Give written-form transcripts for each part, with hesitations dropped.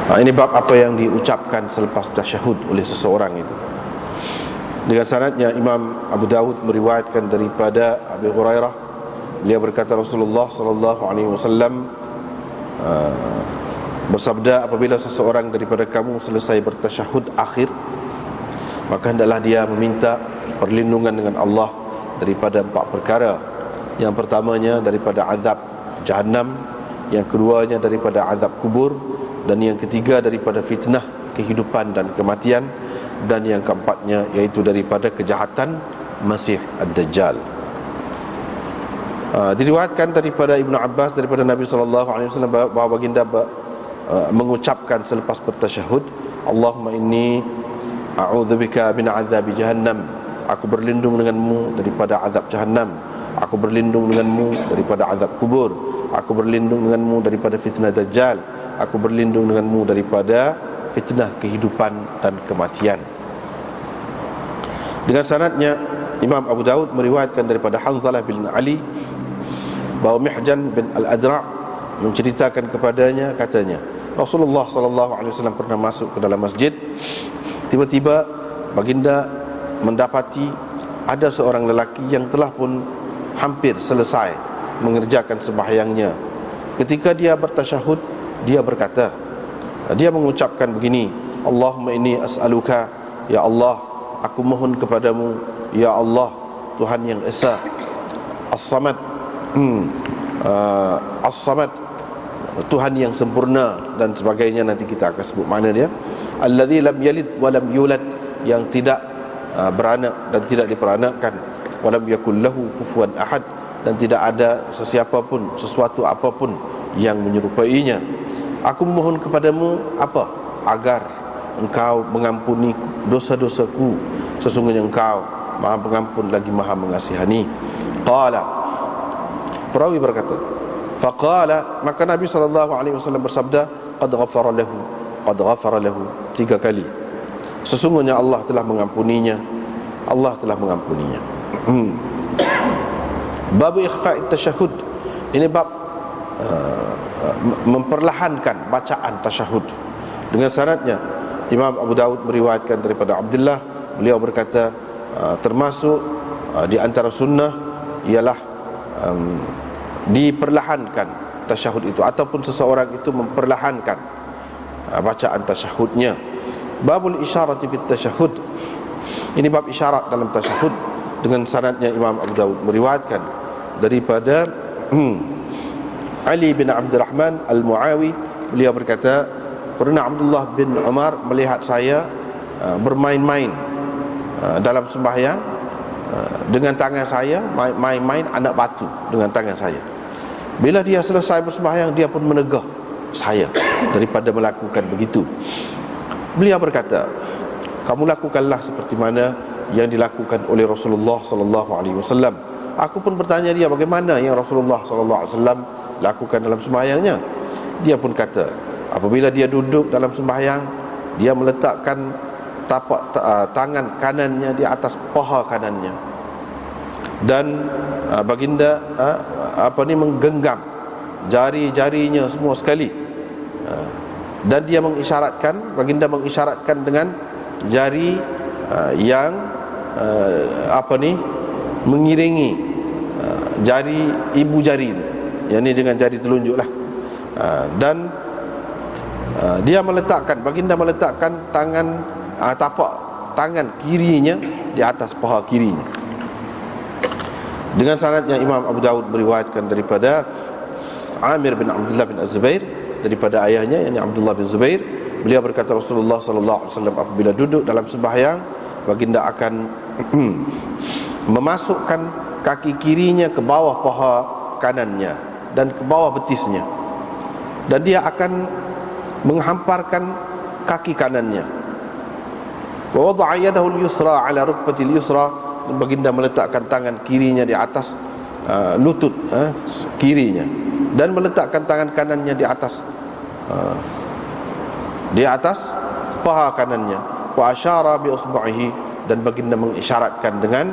Ini bab apa yang diucapkan selepas tasyahud oleh seseorang itu. Dengan sanadnya Imam Abu Dawud meriwayatkan daripada Abu Hurairah, beliau berkata Rasulullah sallallahu alaihi wasallam bersabda, apabila seseorang daripada kamu selesai bertasyahud akhir, maka hendaklah dia meminta perlindungan dengan Allah daripada 4 perkara. Yang pertamanya daripada azab Jahannam, yang keduanya daripada azab kubur, dan yang ketiga daripada fitnah kehidupan dan kematian, dan yang keempatnya yaitu daripada kejahatan Masih Ad-Dajjal. Diriwayatkan daripada Ibnu Abbas daripada Nabi SAW bahawa baginda mengucapkan selepas bertasyahud, Allahumma inni a'udzubika min azabi jahannam, aku berlindung denganmu daripada azab Jahannam, aku berlindung denganmu daripada azab kubur, aku berlindung denganmu daripada fitnah Dajjal, aku berlindung denganmu daripada fitnah kehidupan dan kematian. Dengan sanadnya Imam Abu Dawud meriwayatkan daripada Hanzalah bin Ali bahawa Mihjan bin Al-Adra' menceritakan kepadanya, katanya Rasulullah SAW pernah masuk ke dalam masjid. Tiba-tiba baginda mendapati ada seorang lelaki yang telah pun hampir selesai mengerjakan sembahyangnya. Ketika dia bertasyahud, dia berkata, dia mengucapkan begini, Allahumma inni as'aluka, ya Allah, aku mohon kepadamu, ya Allah, Tuhan yang Esa, As-Samad, As-Samad, Tuhan yang sempurna, dan sebagainya, nanti kita akan sebut makna dia. Alladzi lam yalid wa lam yulad, yang tidak beranak dan tidak diperanakkan. Wa lam yakul lahu kufuwan ahad, dan tidak ada sesiapa pun, sesuatu apapun yang menyerupainya. Aku mohon kepadamu apa? Agar engkau mengampuni dosa-dosaku, sesungguhnya engkau Maha Pengampun lagi Maha Mengasihani. Qala, perawi berkata, faqala, maka Nabi SAW bersabda, qad ghafara lahu, qad ghafara lahu, 3 kali. Sesungguhnya Allah telah mengampuninya, Allah telah mengampuninya. Bab ikhfa'it tasyahud, ini bab memperlahankan bacaan tasyahud. Dengan sanadnya Imam Abu Dawud meriwayatkan daripada Abdullah, beliau berkata termasuk di antara sunnah ialah diperlahankan tasyahud itu, ataupun seseorang itu memperlahankan bacaan tasyahudnya. Babul isyarati fit tasyahud, ini bab isyarat dalam tasyahud. Dengan sanadnya Imam Abu Dawud meriwayatkan daripada Ali bin Abdurrahman Al-Muawi, beliau berkata, pernah Abdullah bin Umar melihat saya bermain-main dalam sembahyang dengan tangan saya, main-main anak batu dengan tangan saya. Bila dia selesai bersembahyang, dia pun menegah saya daripada melakukan begitu. Beliau berkata, kamu lakukanlah seperti mana yang dilakukan oleh Rasulullah SAW. Aku pun bertanya dia, bagaimana yang Rasulullah SAW lakukan dalam sembahyangnya? Dia pun kata, apabila dia duduk dalam sembahyang, dia meletakkan tapak tangan kanannya di atas paha kanannya, dan baginda menggenggam jari-jarinya semua sekali, dan dia mengisyaratkan, baginda mengisyaratkan dengan jari yang mengiringi jari ibu jari, yang ini dengan jari telunjuklah, dan dia meletakkan, baginda meletakkan tangan tapak tangan kirinya di atas paha kirinya. Dengan sanadnya Imam Abu Dawud meriwayatkan daripada Amir bin Abdullah bin Az-Zubair, daripada ayahnya, yakni Abdullah bin Zubair, beliau berkata Rasulullah SAW apabila duduk dalam sembahyang, baginda akan memasukkan kaki kirinya ke bawah paha kanannya dan ke bawah betisnya, dan dia akan menghamparkan kaki kanannya. Wa wada'a yadahu al-yusra 'ala rukbati al-yusra, baginda meletakkan tangan kirinya di atas lutut kirinya, dan meletakkan tangan kanannya di atas paha kanannya. Wa asyara bi usbu'ihi, dan baginda mengisyaratkan dengan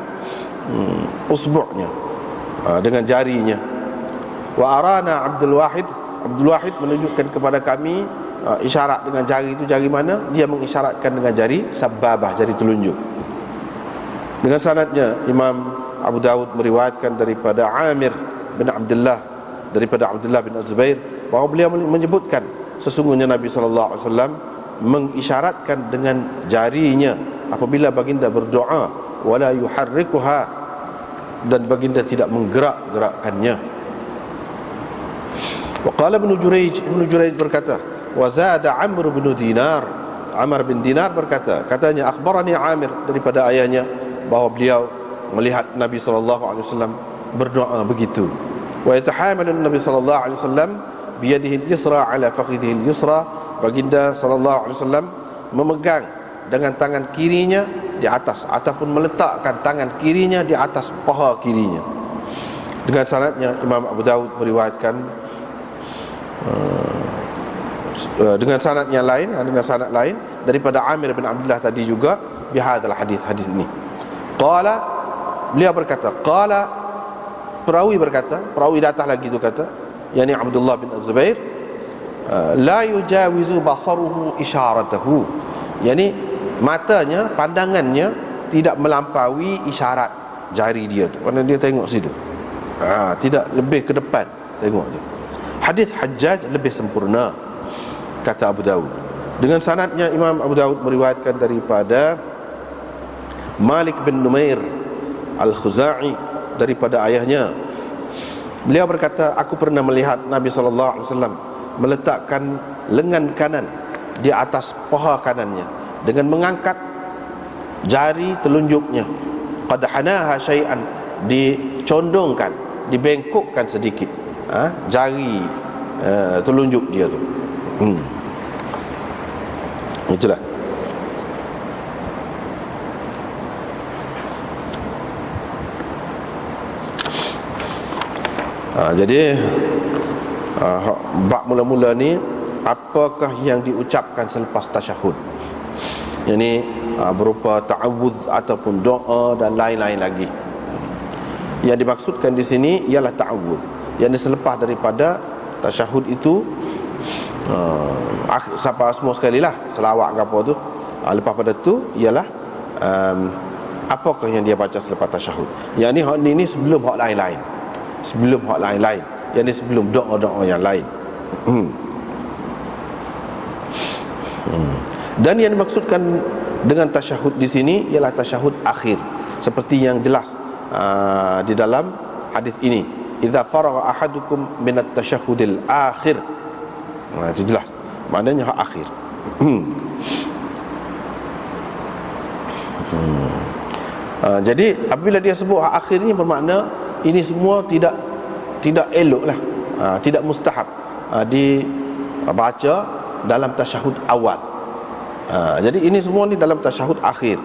usbu'nya, dengan jarinya. Wa arana Abdul Wahid menunjukkan kepada kami isyarat dengan jari itu jari mana? Dia mengisyaratkan dengan jari sababah, jari telunjuk. Dengan sanadnya Imam Abu Dawud meriwayatkan daripada Amir bin Abdullah, daripada Abdullah bin Az-Zubair, bahawa beliau menyebutkan sesungguhnya Nabi SAW mengisyaratkan dengan jarinya apabila baginda berdoa, wala yuharrikuha, dan baginda tidak menggerak-gerakkannya. Wa qala Ibnu Jurayj berkata, wa zada Amr bin Dinar, Amr bin Dinar berkata, katanya akhbarani Amir daripada ayahnya bahawa beliau melihat Nabi SAW berdoa begitu. Wa yatahamalu Nabi SAW biyadihi al-yusra ala fakhidhihi al-yusra, baginda SAW memegang dengan tangan kirinya di atas ataupun meletakkan tangan kirinya di atas paha kirinya. Dengan sanadnya Imam Abu Dawud meriwayatkan dengan sanadnya lain, dengan sanad lain daripada Amir bin Abdullah tadi juga bihadzal hadis ini. Qala, beliau berkata, qala, perawi berkata, perawi datang lagi tu kata, yakni Abdullah bin Az-Zubair, la yujawizu basaruhu isyaratahu, yakni matanya, pandangannya tidak melampaui isyarat jari dia tu. Mana dia tengok situ, tidak lebih ke depan tengok je. Hadis Hajjaj lebih sempurna, kata Abu Dawud. Dengan sanadnya Imam Abu Dawud meriwayatkan daripada Malik bin Numair Al-Khuzai daripada ayahnya, beliau berkata, aku pernah melihat Nabi SAW meletakkan lengan kanan di atas paha kanannya dengan mengangkat jari telunjuknya, qad hanaha syai'an, dicondongkan, dibengkokkan sedikit jari telunjuk dia tu. Itulah. Jadi bab mula-mula ni, apakah yang diucapkan selepas tasyahud, yang ni berupa ta'awudz ataupun doa dan lain-lain lagi. Yang dimaksudkan di sini ialah ta'awudz, yang selepas daripada tasyahud itu, siapa semua sekali lah selawat ke apa tu, lepas pada tu ialah apakah yang dia baca selepas tasyahud. Yang ni sebelum hak lain-lain, sebelum hak lain-lain, yang ni sebelum doa-doa yang lain. Dan yang dimaksudkan dengan tasyahud di sini ialah tasyahud akhir, seperti yang jelas di dalam hadis ini, idza faragha ahadukum min at-tasyahhudil akhir. Itu jelas maknanya hak akhir. Jadi apabila dia sebut hak akhir ini, bermakna ini semua tidak elok lah, tidak mustahab dibaca dalam tasyahud awal. Jadi ini semua ni dalam tasyahud akhir.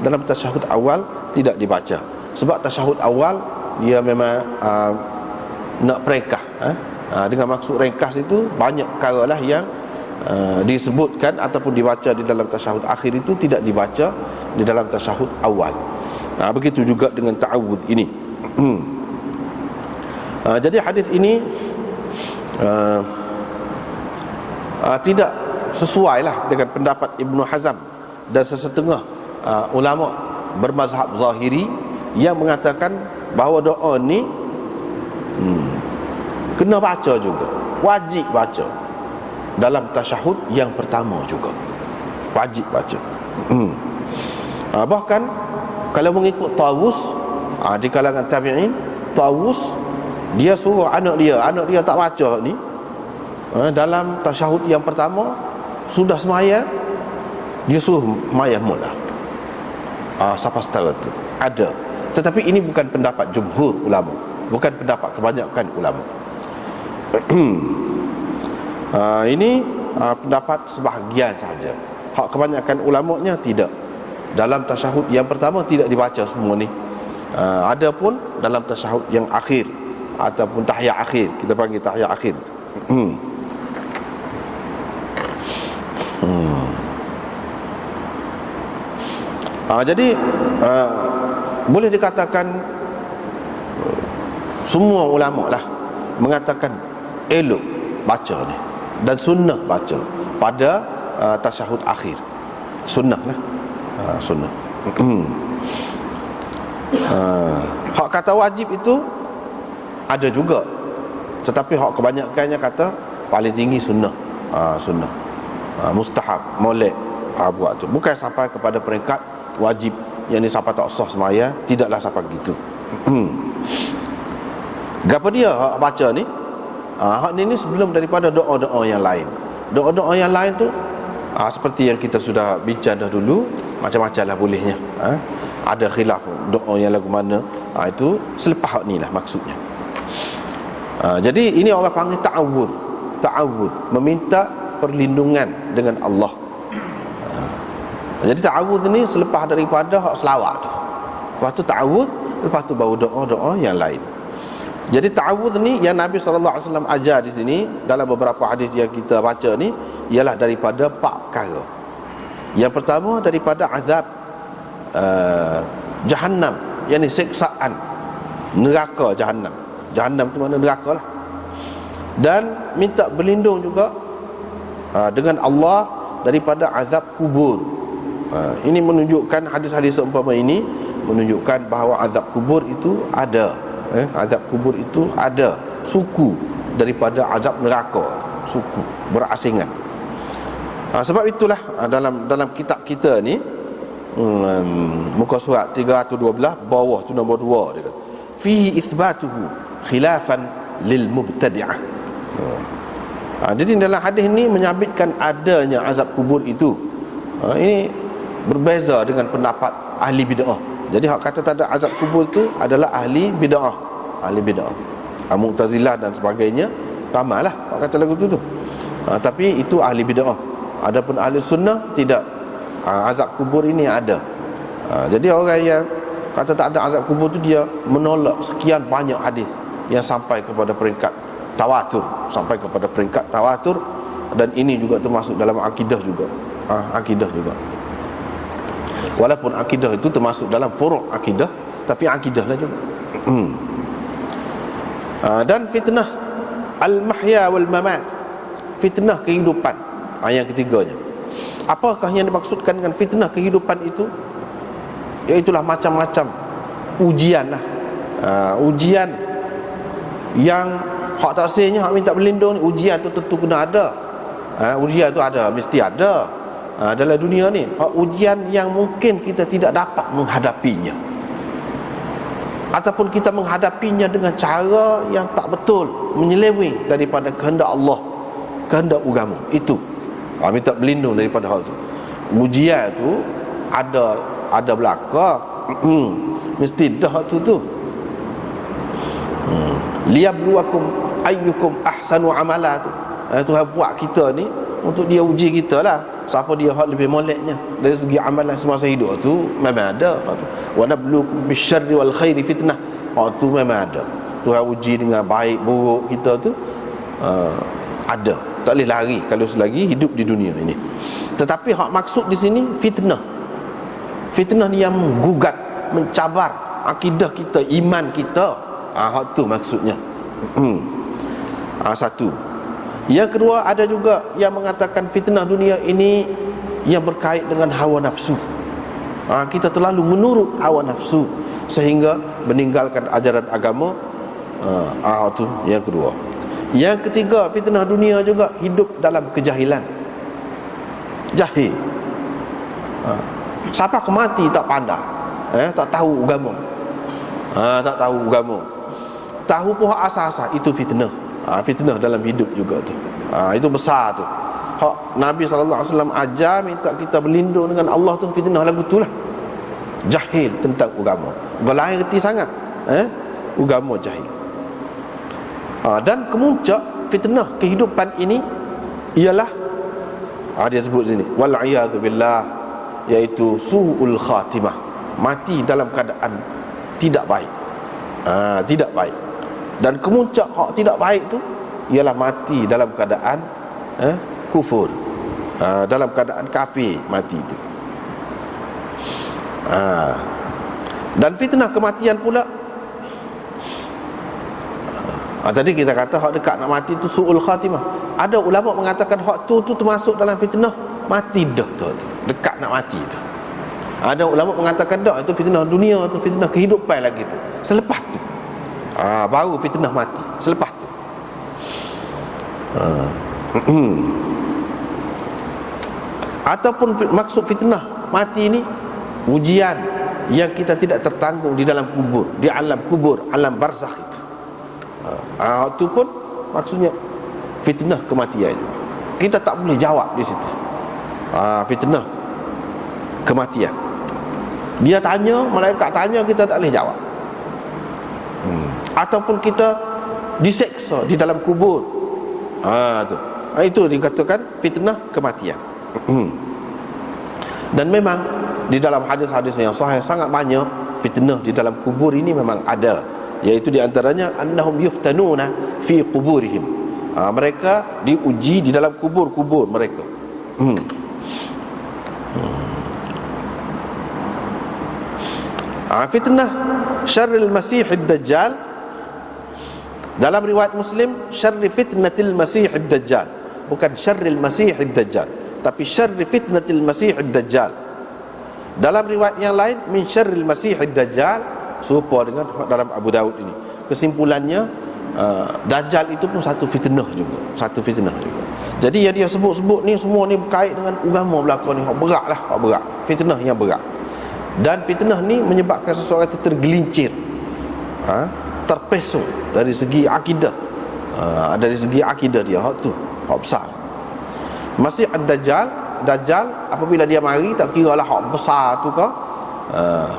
Dalam tasyahud awal tidak dibaca, sebab tasyahud awal dia memang nak peringkah. Dengan maksud ringkas itu, banyak perkara lah yang disebutkan ataupun dibaca di dalam tasyahud akhir itu tidak dibaca di dalam tasyahud awal. Begitu juga dengan ta'awudz ini. Jadi hadis ini tidak sesuai lah dengan pendapat Ibnu Hazm dan sesetengah ulama bermazhab Zahiri yang mengatakan bahawa doa ni kena baca juga, wajib baca dalam tasyahud yang pertama juga, wajib baca. Bahkan kalau mengikut Tawus, di kalangan tabi'in, Tawus dia suruh anak dia tak baca ni dalam tasyahud yang pertama, sudah semaya dia suruh mayah mula. Siapa setara tu ada, tetapi ini bukan pendapat jumhur ulama, bukan pendapat kebanyakan ulama. Ini pendapat sebahagian sahaja. Hak kebanyakan ulamanya tidak. Dalam tasyahud yang pertama tidak dibaca semua ni. Adapun dalam tasyahud yang akhir ataupun tahiyat akhir, kita panggil tahiyat akhir. Jadi boleh dikatakan semua ulama lah mengatakan elok baca ni, Dan sunnah baca pada tasyahud akhir. Sunnah lah. Sunnah. Hak kata wajib itu ada juga, tetapi hak kebanyakannya kata paling tinggi sunnah. Sunnah. Mustahab, molek buat tu. Bukan sampai kepada peringkat wajib, yang ni sampai tak sah semaya, tidaklah sampai gitu. Gapo dia hak baca ni? Hak ni sebelum daripada doa-doa yang lain. Doa-doa yang lain tu seperti yang kita sudah bincang dah dulu, macam-macam lah bolehnya. Ada khilaf doa yang lagu mana. Itu selepas hak ni lah maksudnya. Jadi ini orang panggil ta'awudz. Ta'awudz, meminta perlindungan dengan Allah. Jadi ta'awudz ni selepas daripada hak selawat tu. Lepas tu ta'awudz, lepas tu baru doa-doa yang lain. Jadi ta'awudz ni yang Nabi SAW ajar di sini dalam beberapa hadis yang kita baca ni ialah daripada 4 perkara. Yang pertama daripada azab Jahannam, yakni siksaan neraka Jahannam. Jahannam tu mana neraka lah. Dan minta berlindung juga dengan Allah daripada azab kubur. Ini menunjukkan, hadis-hadis seumpama ini menunjukkan bahawa azab kubur itu ada. Azab kubur itu ada suku daripada azab neraka, suku berasingan. Sebab itulah dalam kitab kita ni, muka surat 312 bawah tu nombor 2 dia kata fihi itsbatuhu khilafan lil mubtadi'ah. Jadi dalam hadis ni menyabitkan adanya azab kubur itu. Ini berbeza dengan pendapat ahli bid'ah. Jadi hak kata tak ada azab kubur itu adalah ahli bid'ah. Ahli bid'ah, Mu'tazilah dan sebagainya, ramailah hak kata lagu tu. Tapi itu ahli bid'ah. Adapun ahli sunnah tidak. Azab kubur ini ada. Jadi orang yang kata tak ada azab kubur tu, dia menolak sekian banyak hadis yang sampai kepada peringkat tawatur, dan ini juga termasuk dalam akidah juga. Akidah juga. Walaupun akidah itu termasuk dalam furu' akidah, tapi akidah lah juga. Dan fitnah al-mahya wal mamat, fitnah kehidupan. Yang ketiganya, apakah yang dimaksudkan dengan fitnah kehidupan itu? Iaitulah macam-macam ujian lah. Ujian yang hak taksirnya, hak minta berlindung ni, ujian tu tentu kena ada. Ujian tu ada, mesti ada dalam dunia ni. Ujian yang mungkin kita tidak dapat menghadapinya, ataupun kita menghadapinya dengan cara yang tak betul, menyeleweng daripada kehendak Allah, kehendak agama. Itu minta berlindung daripada hal itu. Ujian tu ada belaka, mesti dah tu. Liyabluwakum ayyukum ahsanu amala tu. Tuhan buat kita ni untuk dia uji kita lah, siapa dia hak lebih moleknya dari segi amalan semasa hidup tu memang ada. Wa nabluukum bisyarri wal khairi fitnah. Tu memang ada. Tuhan uji dengan baik buruk kita tu ada. Tak boleh lari kalau selagi hidup di dunia ini. Tetapi hak maksud di sini fitnah. Fitnah ni yang menggugat, mencabar akidah kita, iman kita. Hak tu maksudnya. Satu. Yang kedua, ada juga yang mengatakan fitnah dunia ini yang berkait dengan hawa nafsu. Kita terlalu menurut hawa nafsu sehingga meninggalkan ajaran agama. Itu yang kedua. Yang ketiga, fitnah dunia juga hidup dalam kejahilan. Jahil. Siapa kemati tak pandai, tak tahu agama. Tak tahu agama. Tahu pun hak asas-asas, itu fitnah. Fitnah dalam hidup juga tu. Itu besar tu. Hak Nabi SAW ajar minta kita berlindung dengan Allah tu, fitnah lagu tu lah. Jahil tentang agama. Berlain reti sangat. Agama jahil. Dan kemuncak fitnah kehidupan ini ialah dia sebut sini wal'iyadzu billah, iaitu su'ul khatimah, mati dalam keadaan tidak baik. Tidak baik. Dan kemuncak hak tidak baik tu ialah mati dalam keadaan kufur, dalam keadaan kafir mati itu. Dan fitnah kematian pula Tadi kita kata hak dekat nak mati tu su'ul khatimah. Ada ulama mengatakan hak tu termasuk dalam fitnah mati dah tu, dekat nak mati tu. Ada ulama mengatakan dah itu fitnah dunia, tu fitnah kehidupan lagi tu. Selepas tu baru fitnah mati. Selepas tu ataupun maksud fitnah mati ni ujian yang kita tidak tertanggung di dalam kubur, di alam kubur, alam barzakh itu. Itu pun maksudnya fitnah kematian. Kita tak boleh jawab di situ. Fitnah kematian. Dia tanya, malaikat tanya, kita tak boleh jawab. Ataupun kita diseksa di dalam kubur. Itu dikatakan fitnah kematian. Dan memang di dalam hadis-hadis yang sahih sangat banyak fitnah di dalam kubur ini memang ada, iaitu di antaranya annahum yuftanuna fi quburihim. Mereka diuji di dalam kubur-kubur mereka. Fitnah syarril masihid dajjal, dalam riwayat Muslim syarri fitnatil masihid dajjal, bukan syarril masihid dajjal, tapi syarri fitnatil masihid dajjal. Dalam riwayat yang lain min syarril masihid dajjal, serupa dengan dalam Abu Daud ini. Kesimpulannya dajjal itu pun satu fitnah juga, satu fitnah juga. Jadi yang dia sebut-sebut ni semua ni berkait dengan agama belakang ni, hak berat lah, hak berat, fitnah yang berat. Dan fitnah ni menyebabkan seseorang itu tergelincir, terpesong dari segi akidah. Dari segi akidah dia, hak tu hak besar. Masih ad-dajjal, Dajjal apabila dia mari, tak kira lah hak besar tu ke,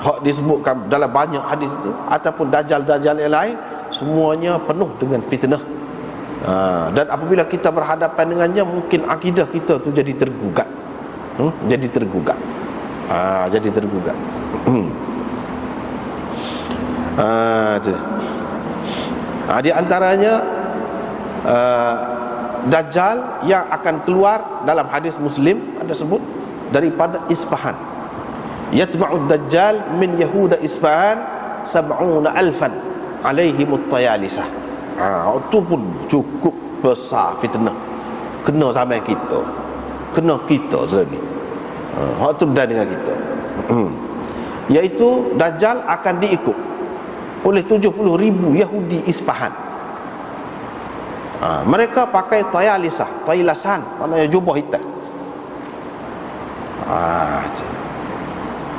hak disebutkan dalam banyak hadis itu, ataupun Dajjal-Dajjal yang lain, semuanya penuh dengan fitnah. Dan apabila kita berhadapan dengannya, mungkin akidah kita tu jadi tergugat. Jadi tergugat. Jadi tergugat. Di antaranya Dajjal yang akan keluar dalam hadis Muslim ada sebut daripada Isfahan. Yatma'ud Dajjal min Yahuda Isfahan 70,000 alaihimut tayalisah. Itu pun cukup besar fitnah. Kena sama kita, kena kita sudah ni. Itu dan dengan kita. Iaitu Dajjal akan diikut oleh 70,000 Yahudi Isfahan. Mereka pakai tayalisah, taylasan, maknanya jubah hitam.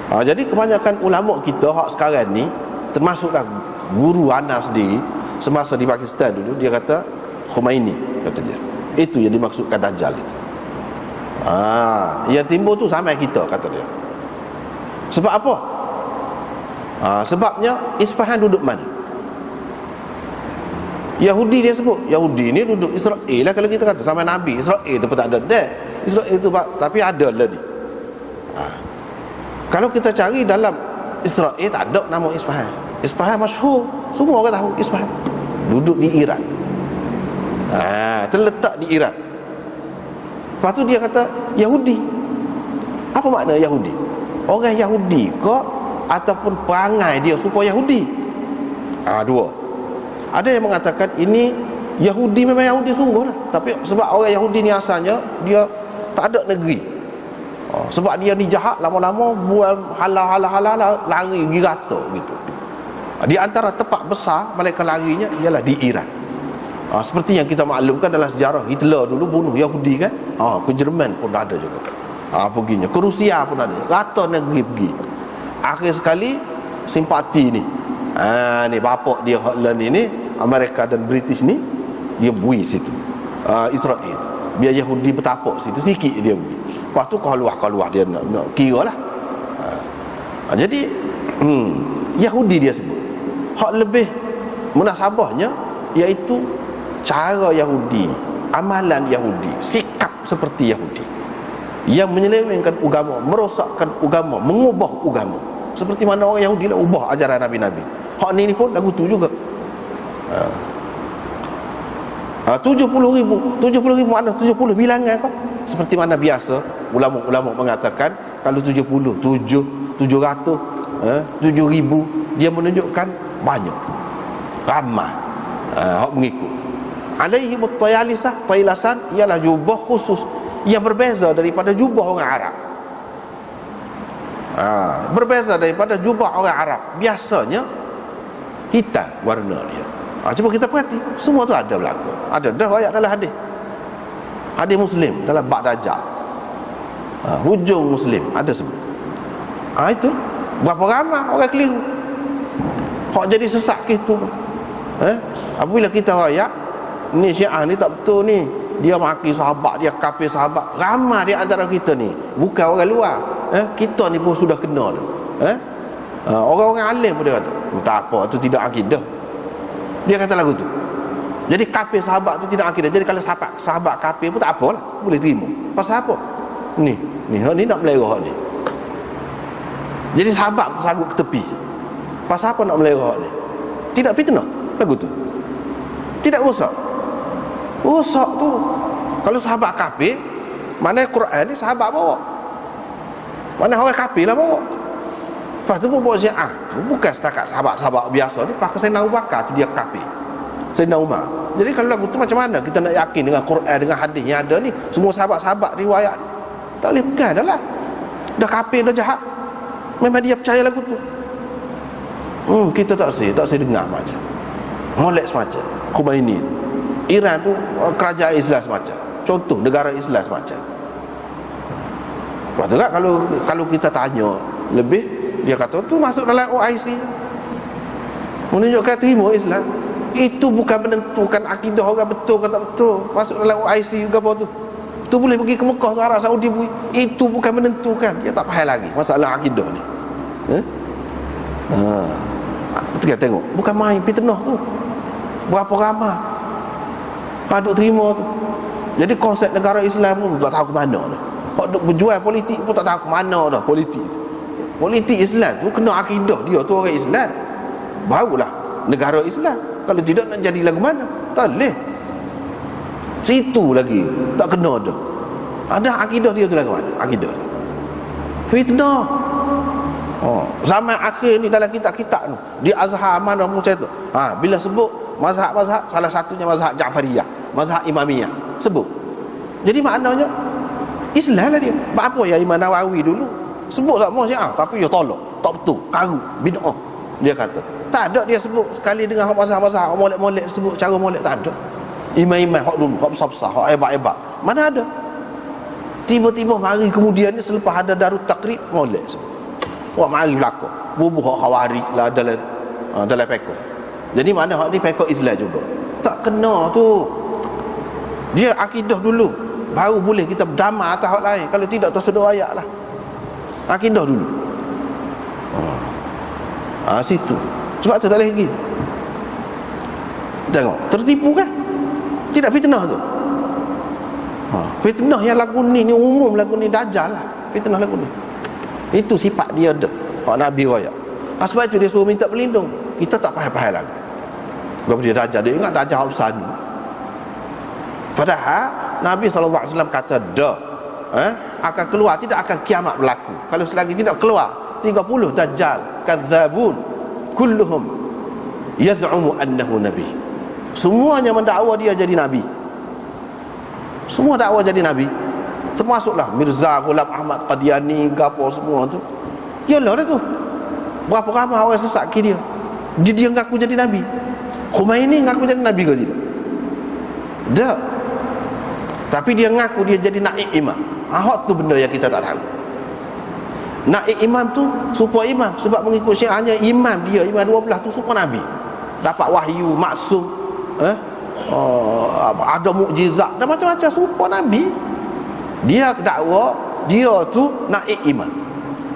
Jadi kebanyakan ulama kita hak sekarang ni, termasuklah guru Anas sendiri, semasa di Pakistan dulu, dia kata Khomeini, kata dia, itu yang dimaksudkan Dajjal itu. Yang timbul tu sama kita, kata dia. Sebab apa? Sebabnya Isfahan duduk mana? Yahudi dia sebut, Yahudi ni duduk Israel lah. Kalau kita kata sama Nabi, Israel tu pun tak ada dah. Israel tu tapi ada lah ni. Kalau kita cari dalam Israel, tak ada nama Isfahan. Isfahan masyhur, semua orang tahu Isfahan. Duduk di Iran. Terletak di Iran. Lepas tu dia kata Yahudi. Apa makna Yahudi? Orang Yahudi ke ataupun perangai dia supaya Yahudi? Dua. Ada yang mengatakan ini Yahudi memang Yahudi sungguh lah, tapi sebab orang Yahudi ni asalnya dia tak ada negeri. Sebab dia ni jahat, lama-lama buat halal lari pergi rata gitu. Di antara tempat besar mereka larinya ialah di Iran. Seperti yang kita maklumkan dalam sejarah, Hitler dulu bunuh Yahudi kan. Ke Jerman pun ada juga. Perginya ke Rusia pun ada, rata negeri pergi. Akhir sekali simpati ni, ni bapak dia Holland ini, Amerika dan British ni, dia bui situ Israel, biar Yahudi bertapak situ sikit dia bui. Lepas tu keluar dia nak kira lah. Jadi Yahudi dia sebut. Hak lebih munasabahnya iaitu cara Yahudi, amalan Yahudi, sikap seperti Yahudi yang menyelewengkan agama, merosakkan agama, mengubah agama, seperti mana orang Yahudi lah ubah ajaran Nabi-Nabi. Hak ni pun lagu tu juga. 70,000 mana 70 bilangan kau? Seperti mana biasa ulama-ulama mengatakan, kalau 700, 7,000 dia menunjukkan banyak, ramai. hak mengikut. Alaihi tayalisan ialah jubah khusus yang berbeza daripada jubah orang Arab. Berbeza daripada jubah orang Arab. Biasanya hitam warna dia. Cuba kita perhati, semua tu ada berlaku. Ada dah ayat dalam hadis. Hadis Muslim dalam bab Dajjal. Hujung Muslim ada sebut. Itu berapa ramai orang keliru. Hak jadi sesak gitu. Apabila kita rayak ni Syiah ni tak betul ni, dia maki sahabat, dia kafir sahabat, ramai di antara kita ni bukan orang luar, kita ni pun sudah kena tu. Orang-orang alim pun dia kata tak apa, tu tidak akidah. Dia kata lagu tu. Jadi kafir sahabat tu tidak akidah. Jadi kalau sahabat kafir pun tak apalah, boleh terima. Pasal apa? Ni nak melerah ni. Jadi sahabat tu sanggup ke tepi. Pasal apa nak melerah ni? Tidak fitnah lagu tu. Tidak rosak. Rosak tu kalau sahabat kafir, mana Quran ni sahabat bawa, mana orang kafir lah bawa. Lepas tu pun bawa Syiah tu bukan setakat sahabat-sahabat biasa ni, pakai Sayyidina Abu Bakar tu dia kafir, Sayyidina Umar. Jadi kalau lagu tu macam mana kita nak yakin dengan Quran, dengan hadis yang ada ni, semua sahabat-sahabat riwayat? Tak boleh pegang dah lah. Dah kafir, dah jahat, memang dia percaya lagu tu. Kita tak saya dengar macam molek semacam Khomeini, Iran tu kerajaan Islam semacam, contoh negara Islam semacam. Lepas tu kan kalau kita tanya lebih, dia kata tu masuk dalam OIC, menunjukkan terima Islam. Itu bukan menentukan akidah orang betul ke tak betul. Masuk dalam OIC juga apa tu, tu boleh pergi ke Mekah, ke Arab Saudi pun. Itu bukan menentukan. Dia tak faham lagi masalah akidah ni. Kita tengok, bukan main fitnah tu. Berapa ramai duk terima tu. Jadi konsep negara Islam pun tak tahu ke mana dah. Hak duk berjual politik pun tak tahu ke mana dah politik tu. Politik Islam tu kena akidah dia tu orang Islam, barulah negara Islam. Kalau tidak nak jadi lagu mana? Tak boleh. Situ lagi tak kena dah. Ada akidah dia tu lagu mana? Akidah fitnah. Zaman akhir ni dalam kitab-kitab tu di Azhar mana pun macam tu. Bila sebut mazhab-mazhab, salah satunya mazhab Ja'fariyah, mazhab Imamiyah sebut. Jadi maknanya Islam lah dia. Apa yang Imam Nawawi dulu sebut tak mau Syiah, tapi dia tolak, tak betul, karu, bid'ah. Dia kata tak ada, dia sebut sekali dengan mazhab-mazhab, molek-molek sebut cara molek tak ada. Imam-imam hak dulu, hak besar-besar, hak hebat-hebat, mana ada. Tiba-tiba mari kemudian ni selepas ada Darut Taqrib molek. Wah, mari belakang bubuh hak Khawarij lah dalam fiqh. Jadi mana hak ni fiqh Islam juga. Tak kena tu. Dia akidah dulu, baru boleh kita berdamai atas hak lain. Kalau tidak tersedar ayat lah. Akidah dulu. Situ. Sebab tu tak boleh pergi. Tengok, tertipu kan? Tidak fitnah tu. Fitnah yang lagu ni umum, lagu ni Dajjal lah. Fitnah lagu ni. Itu sifat dia ada. Hak Nabi raya. Sebab itu dia suruh minta pelindung. Kita tak faham-faham lagi. Berapa dia Dajjal, dia ingat Dajjal besar ni. Padahal Nabi SAW kata dah akan keluar, tidak akan kiamat berlaku. Kalau selagi tidak keluar 30 Dajjal kadzabun kulluhum yaz'umu annahu nabi. Semuanya mendakwa dia jadi nabi. Semua dakwa jadi nabi. Termasuklah Mirza Ghulam Ahmad Qadiani, gapo semua tu. Yalah dah tu. Berapa ramai orang sesat ke dia. Dia ngaku jadi nabi. Khomeini ngaku jadi nabi ke tidak? Tak. Tapi dia ngaku dia jadi naib imam. Hak tu benda yang kita tak tahu. Naib imam tu supaya imam, sebab mengikut Syiahnya imam dia, imam 12 tu supaya nabi. Dapat wahyu, maksum, ada mukjizat dan macam-macam supaya nabi. Dia dakwa dia tu naib imam.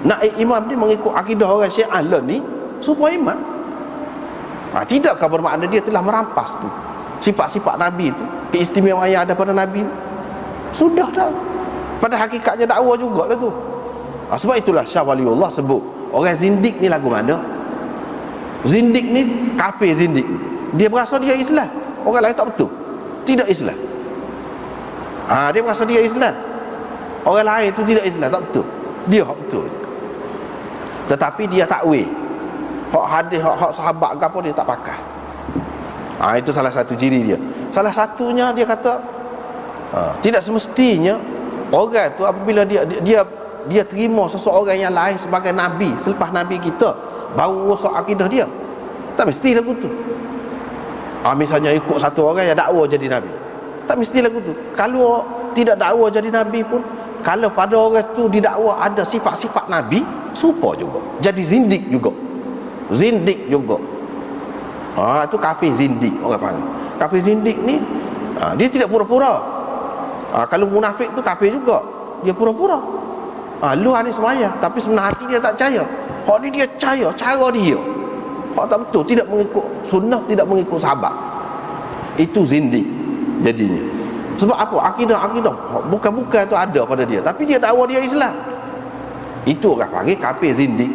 Naib imam ni mengikut akidah orang Syiah lah ni supaya imam. Tidakkah bermakna dia telah merampas tu sifat-sifat nabi tu, keistimewaan yang ada pada nabi tu? Sudah dah. Pada hakikatnya dakwa jugalah tu. Sebab itulah Syah Waliullah sebut orang zindik ni lagu mana? Zindik ni kafir zindik ni. Dia berasa dia Islam, orang lain tak betul, tidak Islam. Dia berasa dia Islam, orang lain tu tidak Islam, tak betul, dia hak betul. Tetapi dia takwil hak hadis, hak sahabat ke apa dia tak pakai. Itu salah satu ciri dia. Salah satunya dia kata, tidak semestinya orang tu apabila dia terima seseorang yang lain sebagai nabi selepas nabi kita, baru rosak akidah dia. Tak mesti lagu tu. Misalnya ikut satu orang yang dakwa jadi nabi, tak mesti lagu tu. Kalau tidak dakwa jadi nabi pun, kalau pada orang tu didakwa ada sifat-sifat nabi, serupa juga, jadi zindik juga. Zindik juga. Itu kafir zindik orang panggil. Kafir zindik ni dia tidak pura-pura. Kalau munafik tu kafir juga, dia pura-pura. Luar ni semaya, tapi sebenarnya hati dia tak percaya. Hak ni dia percaya cara dia. Hak tak betul, tidak mengikut sunnah, tidak mengikut sahabat. Itu zindik jadinya. Sebab apa? Akidah bukan-bukan tu ada pada dia, tapi dia dakwa dia Islam. Itu orang panggil kafir zindik.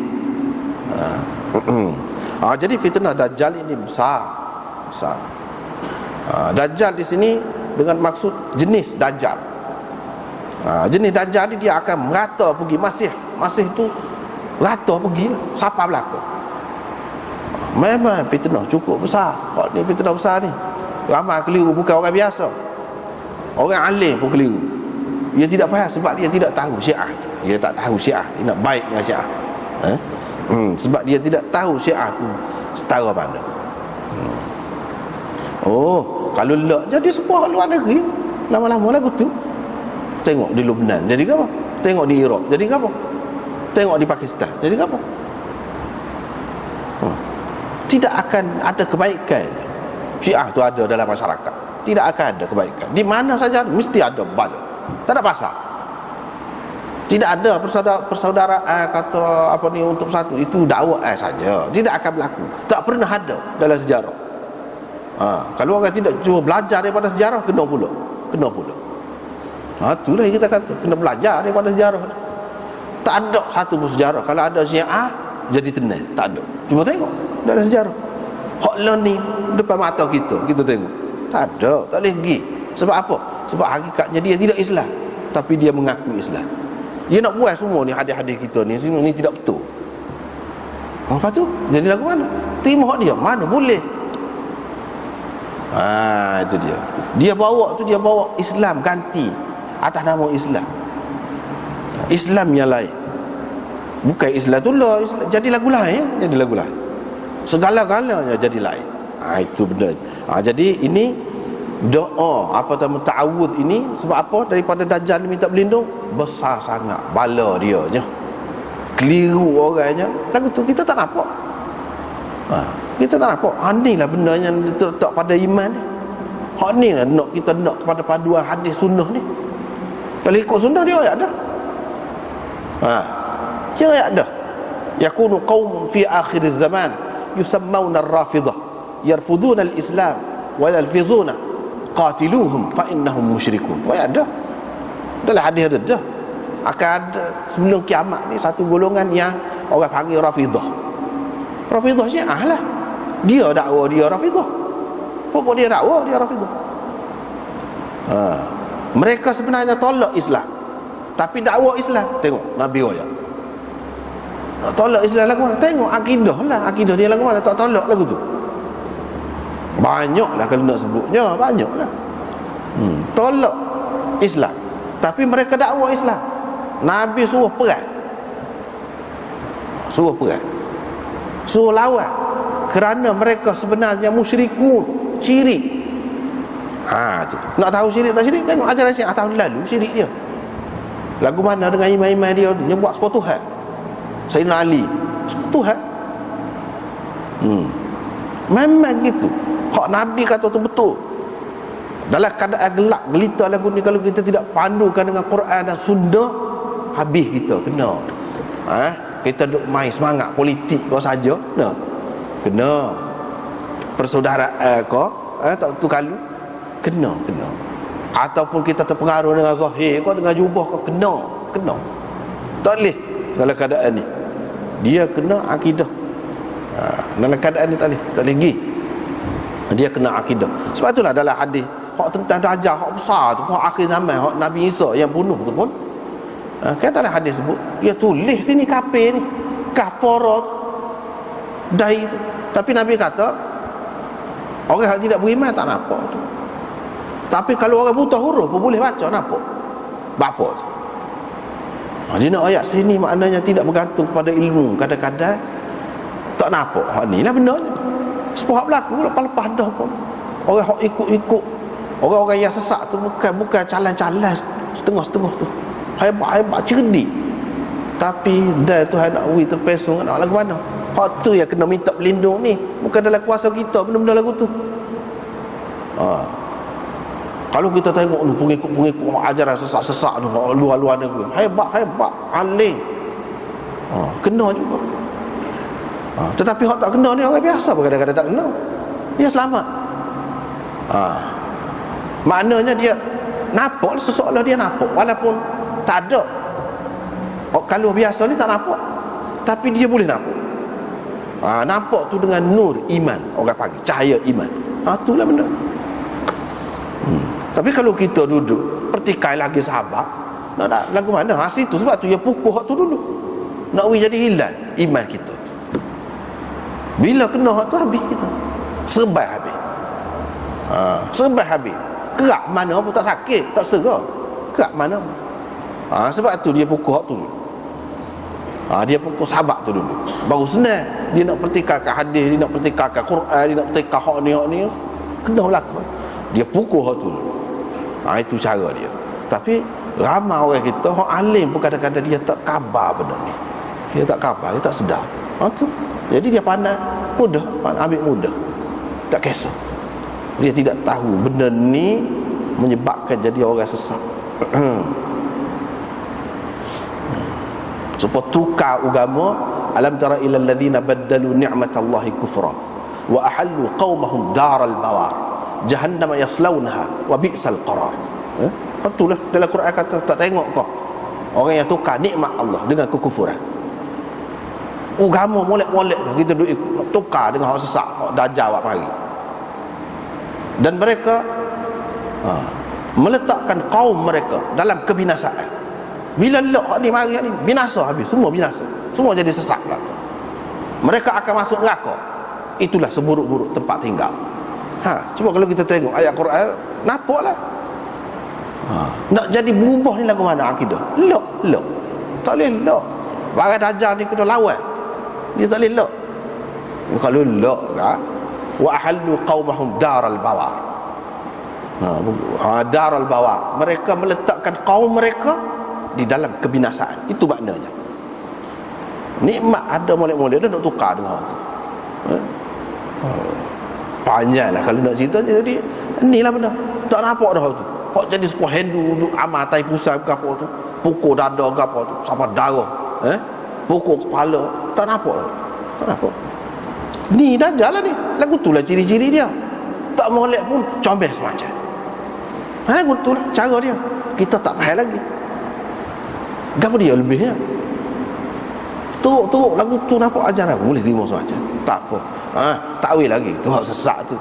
Jadi fitnah Dajjal ini besar. Dajjal di sini dengan maksud jenis Dajjal. Jenis Dajjal ni dia akan merata pergi. Masih tu rata pergi, siapa belaka. Memang fitnah cukup besar. Ni fitnah besar ni. Ramai keliru, bukan orang biasa. Orang alim pun keliru. Dia tidak faham sebab dia tidak tahu Syiah. Dia tak tahu Syiah, dia nak baik dengan Syiah. Sebab dia tidak tahu Syiah tu setara mana. Kalau lek jadi sebuah luar negeri, lama-lama lagu tu. Tengok di Lebanon jadi apa? Tengok di Iraq jadi apa? Tengok di Pakistan jadi apa? Tidak akan ada kebaikan. Syiah tu ada dalam masyarakat, tidak akan ada kebaikan. Di mana saja mesti ada bala. Tak ada pasal. Tidak ada persaudaraan kata apa ni untuk satu, itu dakwah saja. Tidak akan berlaku. Tak pernah ada dalam sejarah. Kalau orang tidak cuba belajar daripada sejarah, kena pula. Itulah yang kita kata, kena belajar daripada sejarah. Tak ada satu pun sejarah kalau ada Syiah jadi tenang, tak ada. Cuma tengok dalam sejarah. Hak ni depan mata kita tengok. Tak ada, tak boleh pergi. Sebab apa? Sebab hakikatnya dia tidak Islam, tapi dia mengaku Islam. Dia nak buat semua ni hadis-hadis kita ni, semua ni tidak betul. Apa tu? Jadi lagu mana? Terima hak dia, mana boleh. Itu dia. Dia bawa Islam ganti atas nama Islam. Islam yang lain. Bukan Islam tu lah, jadi lagu lain, segala-galanya jadi lain. Itu benda. Jadi ini doa ta'awudz ini sebab apa? Daripada Dajjal minta berlindung, besar sangat bala dia je. Keliru orangnya. Lagu tu kita tak nampak. Kita tak nampak. Inilah benda yang terletak pada iman ni. Hak ni lah kita nak kepada paduan hadis sunnah ni. Kalau ikut sunnah dia ayat dah. Dia ayat dah. Yakunu qaumun fi akhir zaman yusammawna ar-rafidah yarfuduna al-islam wa yalfizuna qatiluhum fa innahum musyrikun. Ayat dah. Dalam hadis ada dah. Akan ada sebelum kiamat ni satu golongan yang orang panggil Rafidah. Rafidah Syiah lah. Dia dakwa dia Rafidah. Pokok dia dakwa dia Rafidah. Mereka sebenarnya tolak Islam, tapi dakwa Islam. Tengok Nabi royak. Tolak Islam lagu mana? Tengok akidah lah. Akidah dia lagu mana? Tak tolak lagu tu. Banyak lah kalau nak sebutnya. Banyak lah. Tolak Islam, tapi mereka dakwa Islam. Nabi suruh perang, suruh lawan, kerana mereka sebenarnya musyrikun, syirik. Nak tahu syirik tak syirik? Tengok ajaran Syiah tahun lalu, syirik dia. Lagu mana dengan imam-imam dia tu, dia buat sepuluh Tuhan. Sayyidina Ali sepuluh Tuhan. Memang gitu. Hak Nabi kata tu betul. Dalam keadaan gelap gelita lagu ni, kalau kita tidak pandukan dengan Quran dan Sunnah, habis kita kena. Kita duk main semangat politik kau saja, kena persaudaraan kau, tak tu kalau kena. Ataupun kita terpengaruh dengan zahir kau, dengan jubah kau, kena. Tak boleh dalam keadaan ni. Dia kena akidah. Dalam keadaan ni tak boleh pergi. Dia kena akidah. Sebab itulah dalam hadis hak tentang Dajjal, hak besar tu, hak akhir zaman, hak Nabi Isa yang bunuh tu pun, kan dalam hadis sebut, dia tulis sini kafir ni, kafarat dai tu. Tapi Nabi kata Orang yang tidak beriman tak nampak tu. Tapi kalau orang buta huruf pun boleh baca, nampak. Bapa tu. Dia nak ayat sini maknanya tidak bergantung pada ilmu. Kadang-kadang tak nampak. Ni lah benarnya. Sepuh berlaku lepas-lepas dah pun. Orang yang ikut-ikut, orang-orang yang sesat tu bukan calan-calan setengah-setengah tu. Hebat-hebat, cerdik. Tapi dah Tuhan nak ui terpesong, nak lagu mana? Hak tu yang kena minta pelindung ni. Bukan dalam kuasa kita benda-benda lagu tu. Kalau kita tengok ni pengikut ajaran sesak-sesak tu, luar-luar negeri, hebat alim, kena juga. Tetapi hak tak kena ni orang biasa pun kadang-kadang tak kena, dia selamat. Maknanya dia nampak seseolah dia nampak walaupun tak ada. Kalau biasa ni tak nampak, tapi dia boleh nampak. Nampak tu dengan nur iman, orang panggil cahaya iman. Itulah benda. Tapi kalau kita duduk pertikai lagi sahabat, nak lagu mana? Situ sebab tu dia pukul hak tu dulu. Nak jadi hilang iman kita. Bila kena hak tu habis kita. Serbai habis. Serbai habis. Kerak mana pun tak sakit, tak serah. Kerak mana pun. Sebab tu dia pukul hak tu dulu. Dia pukul sahabat tu dulu. Baru senang dia nak pertikaikan hadis, dia nak pertikaikan Quran, dia nak pertikaikan hak ni. Kena berlaku. Dia pukul hak tu dulu. Itu cara dia. Tapi ramai orang kita, orang alim pun kadang-kadang dia tak khabar benda ni. Dia tak khabar, dia tak sedar. Tu. Jadi dia pandai mudah, ambil mudah. Tak kisah. Dia tidak tahu benda ni menyebabkan jadi orang sesat. Supaya tukar agama. Alam tara ilal ladzina baddalu ni'matallahi kufra wa ahallu qaumahum daral bawar jahannam yaslaunaha wa bi'sal qarar. Itulah dalam Quran kata tak tengok kau orang yang tukar nikmat Allah dengan kekufuran. Agama molek-molek kita duk ikut tukar dengan hak sesat, hak dajal buat mari. Dan mereka meletakkan kaum mereka dalam kebinasaan. Bila lok ni mari ni binasa habis, semua binasa. Semua jadi sesat lah. Mereka akan masuk neraka. Itulah seburuk-buruk tempat tinggal. Cuba kalau kita tengok ayat Quran, nampaklah. Nak jadi berubah ni lagu mana akidah? Lok. Tak boleh lok. Barang dajal ni kena lawan. Dia tak boleh lok. Kalau lok wa ahallu qaumahum daral bawar. Daral bawar. Mereka meletakkan kaum mereka di dalam kebinasaan. Itu maknanya. Nikmat ada molek-molek dia nak tukar dengan tu. Panjanglah kalau nak cerita. Jadi inilah benda. Tak nampak dah tu. Hak jadi sebuah Hindu duduk amal tai pusat ke apa tu, pukul dada ke apa tu sampai darah, pukul kepala, tak nampak. Tak nampak. Ni dah jalan ni. Lagu tu lah ciri-ciri dia. Tak molek pun comel semacam. Lagu tu lah cara dia. Kita tak faham lagi. Gapo dia lebihnya? Teruk lagu tu nampak ajaran boleh terima semacam. Tak apa. Takwil lagi. Tu hak sesat tu.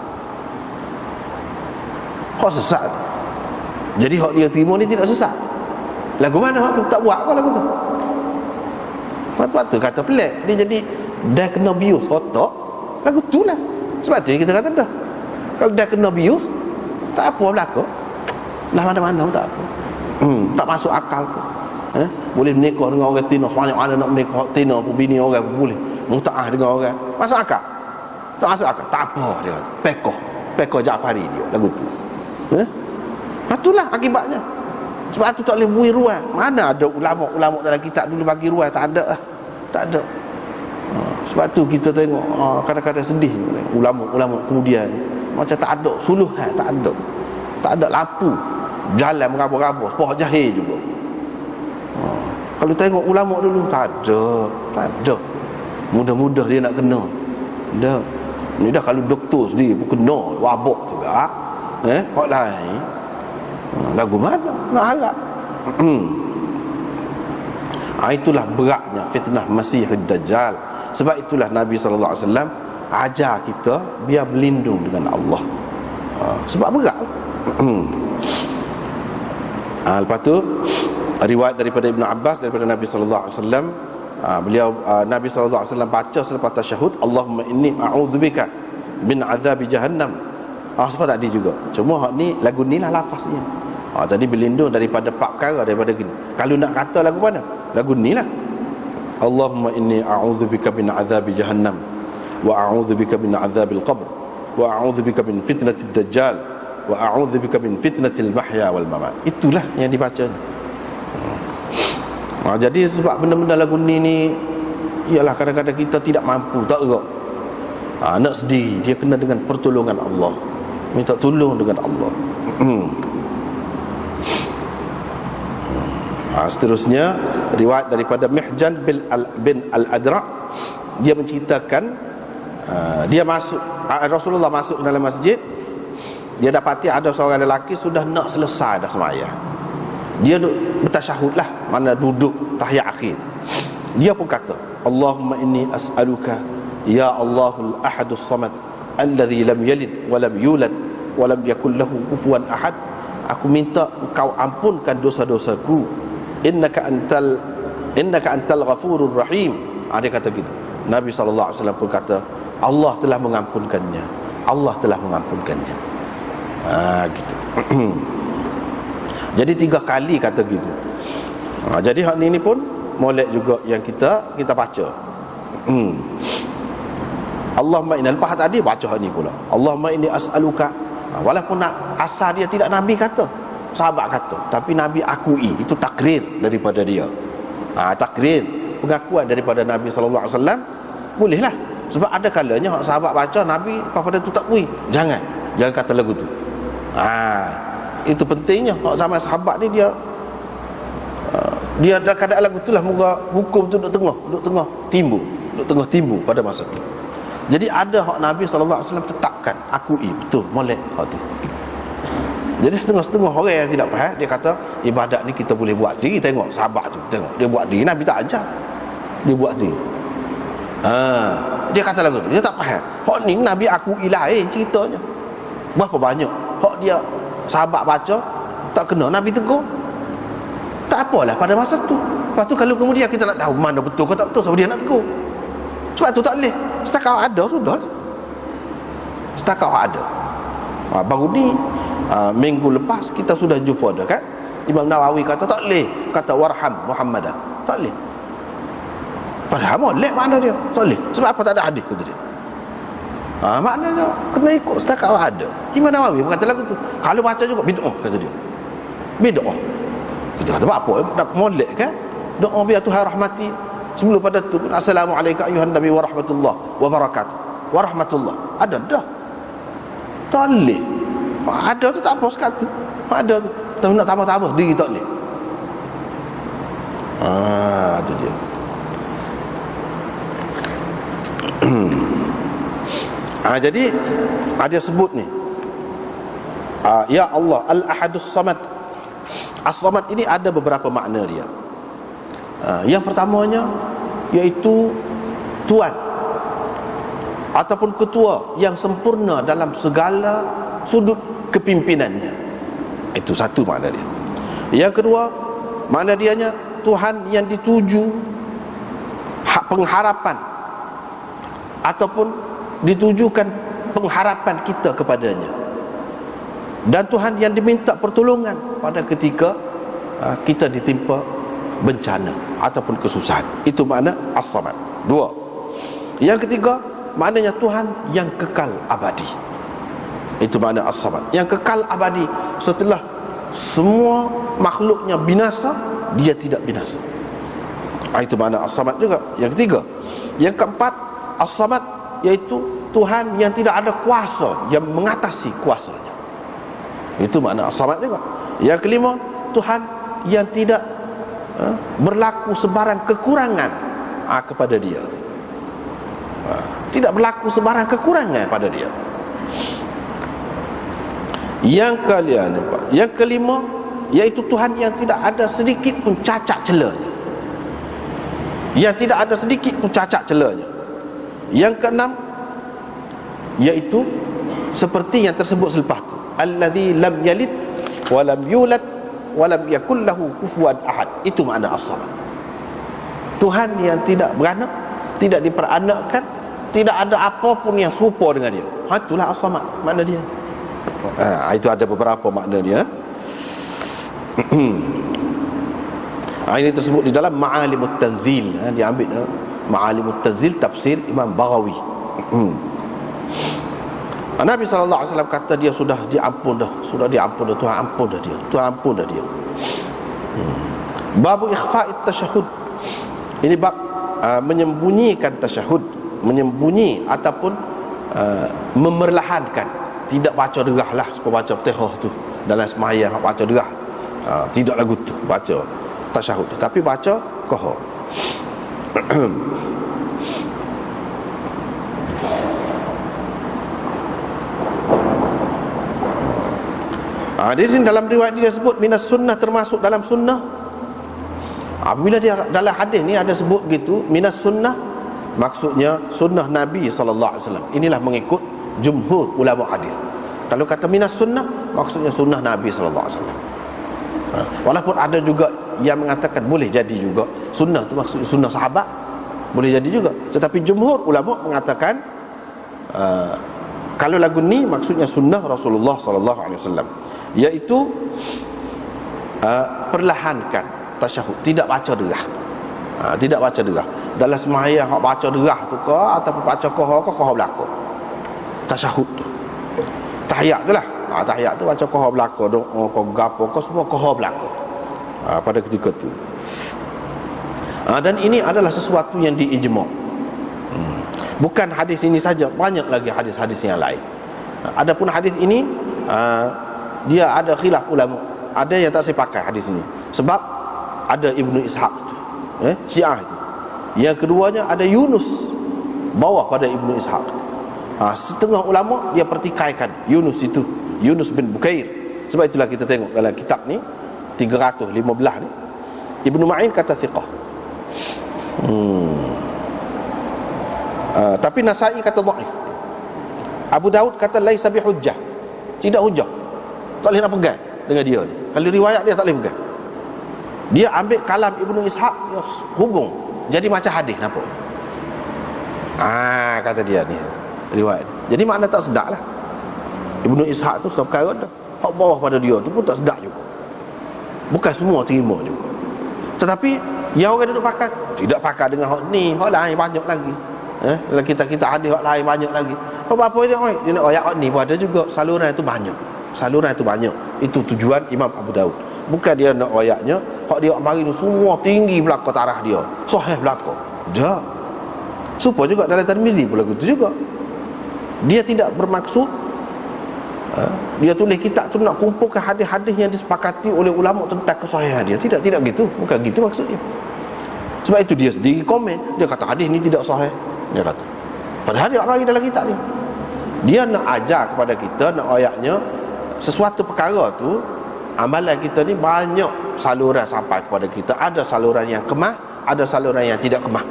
Hak sesat tu. Jadi hak dia terima ni tidak sesat. Lagu mana hak tu? Tak buat apa lagu tu. Lepas tu kata pelik. Dia jadi dah kena bius otak. Lagu tu lah. Sebab tu kita kata dah. Kalau dah kena bius, tak apa berlaku. Lah mana-mana tak apa. Tak masuk akal tu. Boleh menikah dengan orang Tino. Sebanyak mana nak menikah Tino pun bini orang pun boleh. Muta'ah dengan orang. Masuk akal? Tak masuk akal. Tak apa dia kata. Pekoh Ja'fari dia lagu tu. Itulah akibatnya. Sebab tu tak boleh beri ruang. Mana ada ulama-ulama dalam kitab dulu bagi ruang? Tak ada lah. Tak ada. Sebab tu kita tengok kadang-kadang sedih ulama-ulama kemudian macam tak ada suluhan. Tak ada lampu jalan meraba-raba. Sepuh jahil juga. Kalau tengok ulama dulu tak ada. Mudah-mudah dia nak kena. Dah. Ni dah kalau doktor sendiri pun kena wabak juga. Hak lain. Lagu mana nak harap. Itulah beratnya fitnah Masih Dajjal. Sebab itulah Nabi SAW ajar kita biar berlindung dengan Allah. Sebab berat. Lepas tu riwayat daripada Ibn Abbas daripada Nabi SAW, beliau Nabi SAW baca selepas tasyahud, Allahumma inni a'udzubika min azabi jahannam Sebab tak ada juga. Cuma hak ni lagu ni lah lafaznya. Tadi berlindung daripada 4 perkara daripada gini. Kalau nak kata lagu mana? Lagu ni lah. Allahumma inni a'udzubika min azabi jahannam wa a'udzubika min azabil qabr wa a'udzubika min fitnatid dajjal wa a'udzubika min fitnatil mahya wal mamat. Itulah yang dibaca. Jadi sebab benda-benda lagu ni ialah kadang-kadang kita tidak mampu, tak gerak. Nak sedih, dia kena dengan pertolongan Allah. Minta tolong dengan Allah. Seterusnya riwayat daripada Mihjan bin Al-Adra', dia menceritakan dia masuk, Rasulullah masuk dalam masjid. Dia dapati ada seorang lelaki sudah nak selesai dah sembahyang. Dia bertasyahud lah, mana duduk tahiyat akhir. Dia pun kata, Allahumma inni as'aluka ya Allahul ahadus samad alladhi lam yalid wa lam yulad wa lam yakul lahu kufuwan ahad. Aku minta engkau ampunkan dosa-dosaku. Innaka antal ghafurur rahim. Dia kata gitu. Nabi SAW pun kata, Allah telah mengampunkannya. Allah telah mengampunkannya. Gitu. Jadi 3 kali kata gitu. Jadi hak ni pun molek juga yang kita baca. Allahumma inni, lepas tadi baca hak ni pula. Allahumma inni as'aluka. Walaupun asal dia tidak Nabi kata, sahabat kata, tapi Nabi akui, itu takrir daripada dia. Takrir, pengakuan daripada Nabi SAW. Bolehlah. Sebab ada kalanya sahabat baca, Nabi pada tu tak akui. Jangan kata lagu tu. Itu pentingnya. Zaman sahabat ni dia dalam keadaan lagu itulah moga hukum tu duduk tengah timbul pada masa tu. Jadi ada hak Nabi SAW tetapkan, akui, betul, molek hak tu. Jadi setengah-setengah orang yang tidak faham, dia kata ibadat ni kita boleh buat sendiri. Tengok sahabat tu, tengok dia buat sendiri, Nabi tak ajar, dia buat sendiri. Dia kata lagu tu, dia tak faham. Hak ni Nabi akui lain ceritanya. Berapa banyak hak dia sahabat baca tak kena, Nabi tegur. Tak apalah pada masa tu. Lepas tu kalau kemudian kita nak tahu mana betul ke tak betul, sebab dia nak tegur. Sebab tu tak boleh. Setakat ada sudah. Setakat ada. Baru ni minggu lepas kita sudah jumpa dah kan, Imam Nawawi kata tak boleh kata warham Muhammadan, tak boleh. Padahal molek makna dia, tak boleh. Sebab apa tak ada hadis kata dia. Maknanya kena ikut setakat ada. Imam Nawawi pun kata lagu tu, kalau baca juga bid'ah kata dia. Bid'ah. Kita kata apa? Nak molek kan? Doa biar Tuhan rahmati. Sebelum pada tu, assalamualaikum ayuhan nabi wa rahmatullah wa barakatuh. Wa rahmatullah. Ada dah. Tak boleh. Ada tu tak apa sekali. Ada tu. Tapi nak tambah-tambah diri tak boleh. Itu dia. Jadi ada sebut ni. Ya Allah Al-Ahadus Samad. As-Samad ini ada beberapa makna dia. Yang pertamanya iaitu Tuan ataupun ketua yang sempurna dalam segala sudut kepimpinannya. Itu satu makna dia. Yang kedua, makna dianya Tuhan yang dituju pengharapan ataupun ditujukan pengharapan kita kepadanya, dan Tuhan yang diminta pertolongan pada ketika kita ditimpa bencana ataupun kesusahan. Itu makna As-Samad. 2. Yang ketiga, maknanya Tuhan yang kekal abadi. Itu makna As-Samad, yang kekal abadi. Setelah semua makhluknya binasa, dia tidak binasa. Itu makna As-Samad juga. Yang ketiga. Yang keempat, As-Samad iaitu Tuhan yang tidak ada kuasa yang mengatasi kuasanya. Itu makna As-Samad juga. Yang kelima, Tuhan yang tidak berlaku sebarang kekurangan kepada dia. Tidak berlaku sebarang kekurangan pada dia. Yang kelima, iaitu Tuhan yang tidak ada sedikit pun cacat celanya. Yang tidak ada sedikit pun cacat celanya. Yang keenam, iaitu seperti yang tersebut selepas tu, allazi lam yalid wa lam yulad wa lam yakul lahu kufuwan ahad. Itu makna As-Samad. Tuhan yang tidak beranak, tidak diperanakkan, tidak ada apa pun yang serupa dengan dia. Itulah As-Samad makna dia. Itu ada beberapa makna dia. Ini tersebut di dalam Ma'alimut Tanzil. Dia ambil Ma'alimut Tanzil tafsir Imam Baghawi. Nabi SAW kata dia sudah diampun dah. Sudah diampun dah. Tuhan ampun dah dia. Tuhan ampun dah dia. Babu ikhfa'it tasyahud. Ini bab menyembunyikan tasyahud. Menyembunyi ataupun memerlahankan. Tidak baca derah lah seperti baca Fatihah tu dalam sembahyang baca derah. Tidak lagu tu baca tasyahud, tapi baca qahar. Di sini dalam riwayat dia sebut minas sunnah, termasuk dalam sunnah. Apabila dia dalam hadis ni ada sebut gitu minas sunnah, maksudnya sunnah Nabi SAW. Inilah mengikut jumhur ulama hadis. Kalau kata minas sunnah, maksudnya sunnah Nabi SAW. Walaupun ada juga yang mengatakan boleh jadi juga sunnah tu maksudnya sunnah sahabat, boleh jadi juga. Tetapi jumhur ulama mengatakan kalau lagu ni maksudnya sunnah Rasulullah SAW, iaitu perlahankan tasyahud, tidak baca derah. Tidak baca derah. Dalam sembahyang hak baca derah tu ke ataupun baca qahar belaka. Tasyahud tu. Tahiyat tu lah. Tahiyat tu baca qahar belaka, doa ke gapo ke semua qahar belaka. Pada ketika tu. Dan ini adalah sesuatu yang diijma'. Bukan hadis ini saja, banyak lagi hadis-hadis yang lain. Adapun hadis ini dia ada khilaf ulama. Ada yang tak sepakai hadis ini. Sebab ada Ibnu Ishaq tu, Syiah itu. Yang keduanya ada Yunus, bawah pada Ibnu Ishaq. Setengah ulama dia pertikaikan Yunus itu, Yunus bin Bukair. Sebab itulah kita tengok dalam kitab ni 315 ni, Ibnu Ma'in kata thiqah. Tapi Nasai kata dhaif. Abu Daud kata laisa bi hujjah, tidak hujjah, tak boleh nak pegang dengan dia ni. Kalau riwayat dia tak boleh pegang. Dia ambil kalam Ibnu Ishaq, dia hubung jadi macam hadis, nampak? Kata dia ni riwayat. Jadi makna tak sedap lah. Ibnu Ishaq tu seperkara dah, hak bawah pada dia tu pun tak sedap juga. Bukan semua terima juga. Tetapi yang orang duduk pakai, tidak pakai dengan hak ni, hak lain banyak lagi. Dalam kita hadis hak lain banyak lagi. Apa dia nak ayat ni pun ada juga. Saluran itu banyak. Saluran itu banyak. Itu tujuan Imam Abu Daud. Bukan dia nak ayatnya hak dia mari ni semua tinggi belaka tarah dia, sahih belaka. Dah. Supaya juga dalam Tirmizi pun lagu tu juga. Dia tidak bermaksud dia tulis kitab tu nak kumpulkan hadis-hadis yang disepakati oleh ulama tentang kesahihan dia. Tidak gitu. Bukan gitu maksudnya. Sebab itu dia sendiri komen, dia kata hadis ni tidak sahih. Dia kata. Padahal dia mari dalam kitab ni. Dia nak ajar kepada kita, nak ayatnya sesuatu perkara tu, amalan kita ni banyak saluran sampai kepada kita. Ada saluran yang kemah, ada saluran yang tidak kemah.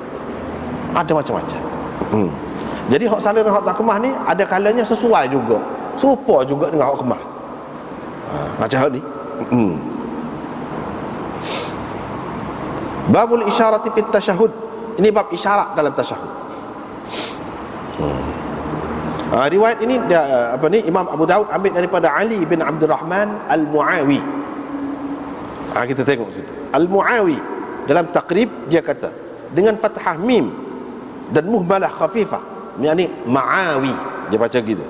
Ada macam-macam. Jadi hak saluran hak tak kemah ni ada kalanya sesuai juga, serupa juga dengan hak kemah. Macam ni. Babul isyarati fit tasyahud. Ini bab isyarat dalam tasyahud. Riwayat ini dia, Imam Abu Daud ambil daripada Ali bin Abdul Rahman Al-Muawi. Kita tengok situ. Al-Muawi dalam Taqrib dia kata dengan fathah mim dan muhmalah khafifah, yakni Ma'awi, dia baca gitu.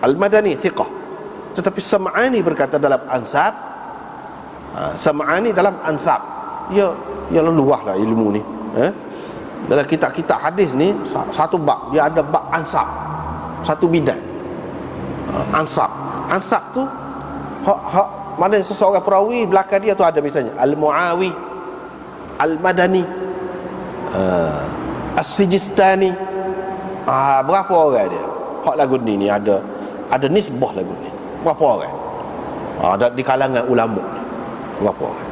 Al-Madani thiqah. Tetapi Sam'ani berkata dalam Ansab, Sam'ani dalam Ansab, dia luahlah ilmu ni. Dalam kitab-kitab hadis ni satu bab, dia ada bab ansab, satu bidang. Ansab tu hak mana seseorang perawi belakang dia tu ada misalnya Al-Muawi, Al-Madani, As-Sijistani. Berapa orang dia? Hak lagu ni ada nisbah lagu ni. Berapa orang? Di kalangan ulama ni berapa orang?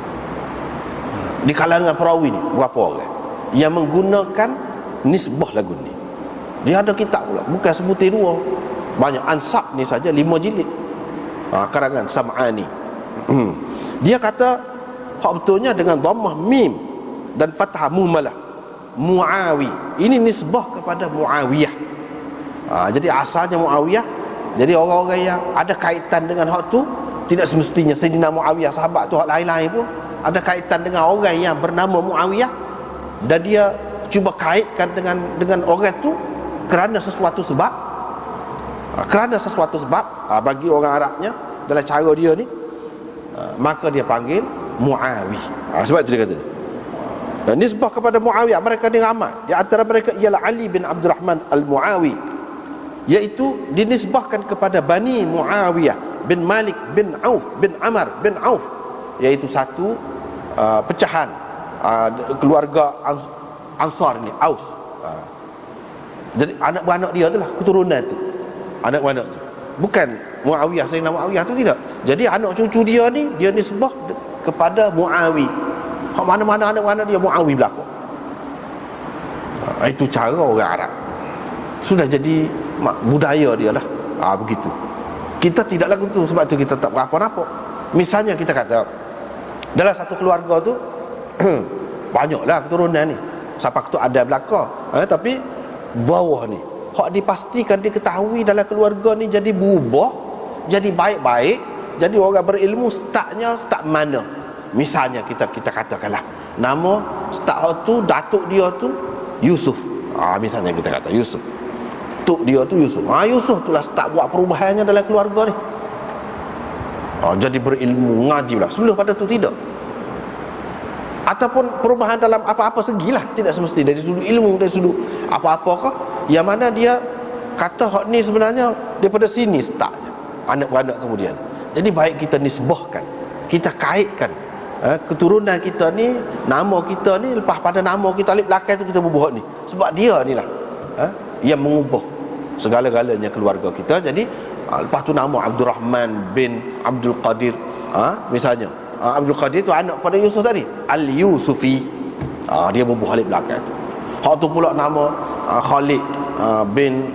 Di kalangan perawi ni berapa orang yang menggunakan nisbah lagu ni? Dia ada kitab pula, bukan sebutir dua, banyak. Ansab ni saja 5 jilid, karangan Sam'ani. Dia kata hak betulnya dengan dhammah mim dan fathah muhmalah, Muawi. Ini nisbah kepada Muawiyah. Jadi asalnya Muawiyah Jadi orang-orang yang ada kaitan dengan hak tu, tidak semestinya Sayyidina Muawiyah sahabat tu, hak lain-lain pun ada kaitan dengan orang yang bernama Muawiyah, dan dia cuba kaitkan dengan orang tu kerana sesuatu sebab. Kerana sesuatu sebab, bagi orang Arabnya dalam cara dia ni, maka dia panggil Muawi. Sebab itu dia kata nisbah kepada Muawiyah. Mereka ni ramai. Di antara mereka ialah Ali bin Abdurrahman Al-Muawi, iaitu dinisbahkan kepada Bani Muawiyah bin Malik bin Auf bin Amr bin Auf, iaitu satu pecahan keluarga Ansar ni, Aus. Jadi anak beranak dia tu lah, keturunan tu, anak beranak tu. Bukan Muawiyah, Sayyidina Muawiyah tu tidak. Jadi anak cucu dia ni, dia nisbah kepada Muawi. Mana-mana anak-anak dia Muawi belakang. Itu cara orang Arab. Sudah jadi budaya dia lah. Begitu. Kita tidak lagu tu. Sebab tu kita tak berapa-apa. Misalnya kita kata dalam satu keluarga tu banyaklah keturunan ni, siapa tu ada belakang, tapi bawah ni hak dipastikan, diketahui dalam keluarga ni jadi berubah, jadi baik-baik, jadi orang berilmu. Startnya start mana? Misalnya kita katakanlah nama start hak tu, datuk dia tu Yusuf. Misalnya kita kata Yusuf, tok dia tu Yusuf. Yusuf tu lah start buat perubahannya dalam keluarga ni. Jadi berilmu, ngaji lah. Sebelum pada tu tidak. Ataupun perubahan dalam apa-apa segilah, tidak semesti dari sudut ilmu, dari sudut apa-apakah, yang mana dia kata hak ni sebenarnya daripada sini startnya, anak-anak kemudian. Jadi baik kita nisbahkan, kita kaitkan keturunan kita ni, nama kita ni, lepas pada nama kita alif belakang tu kita berbuat ni, sebab dia ni lah yang mengubah segala-galanya keluarga kita. Jadi lepas tu nama Abdul Rahman bin Abdul Qadir, misalnya Abdul Qadir tu anak pada Yusuf tadi, Al-Yusufi. Dia berbuah alif belakang tu. Hak tu pula nama Khalid bin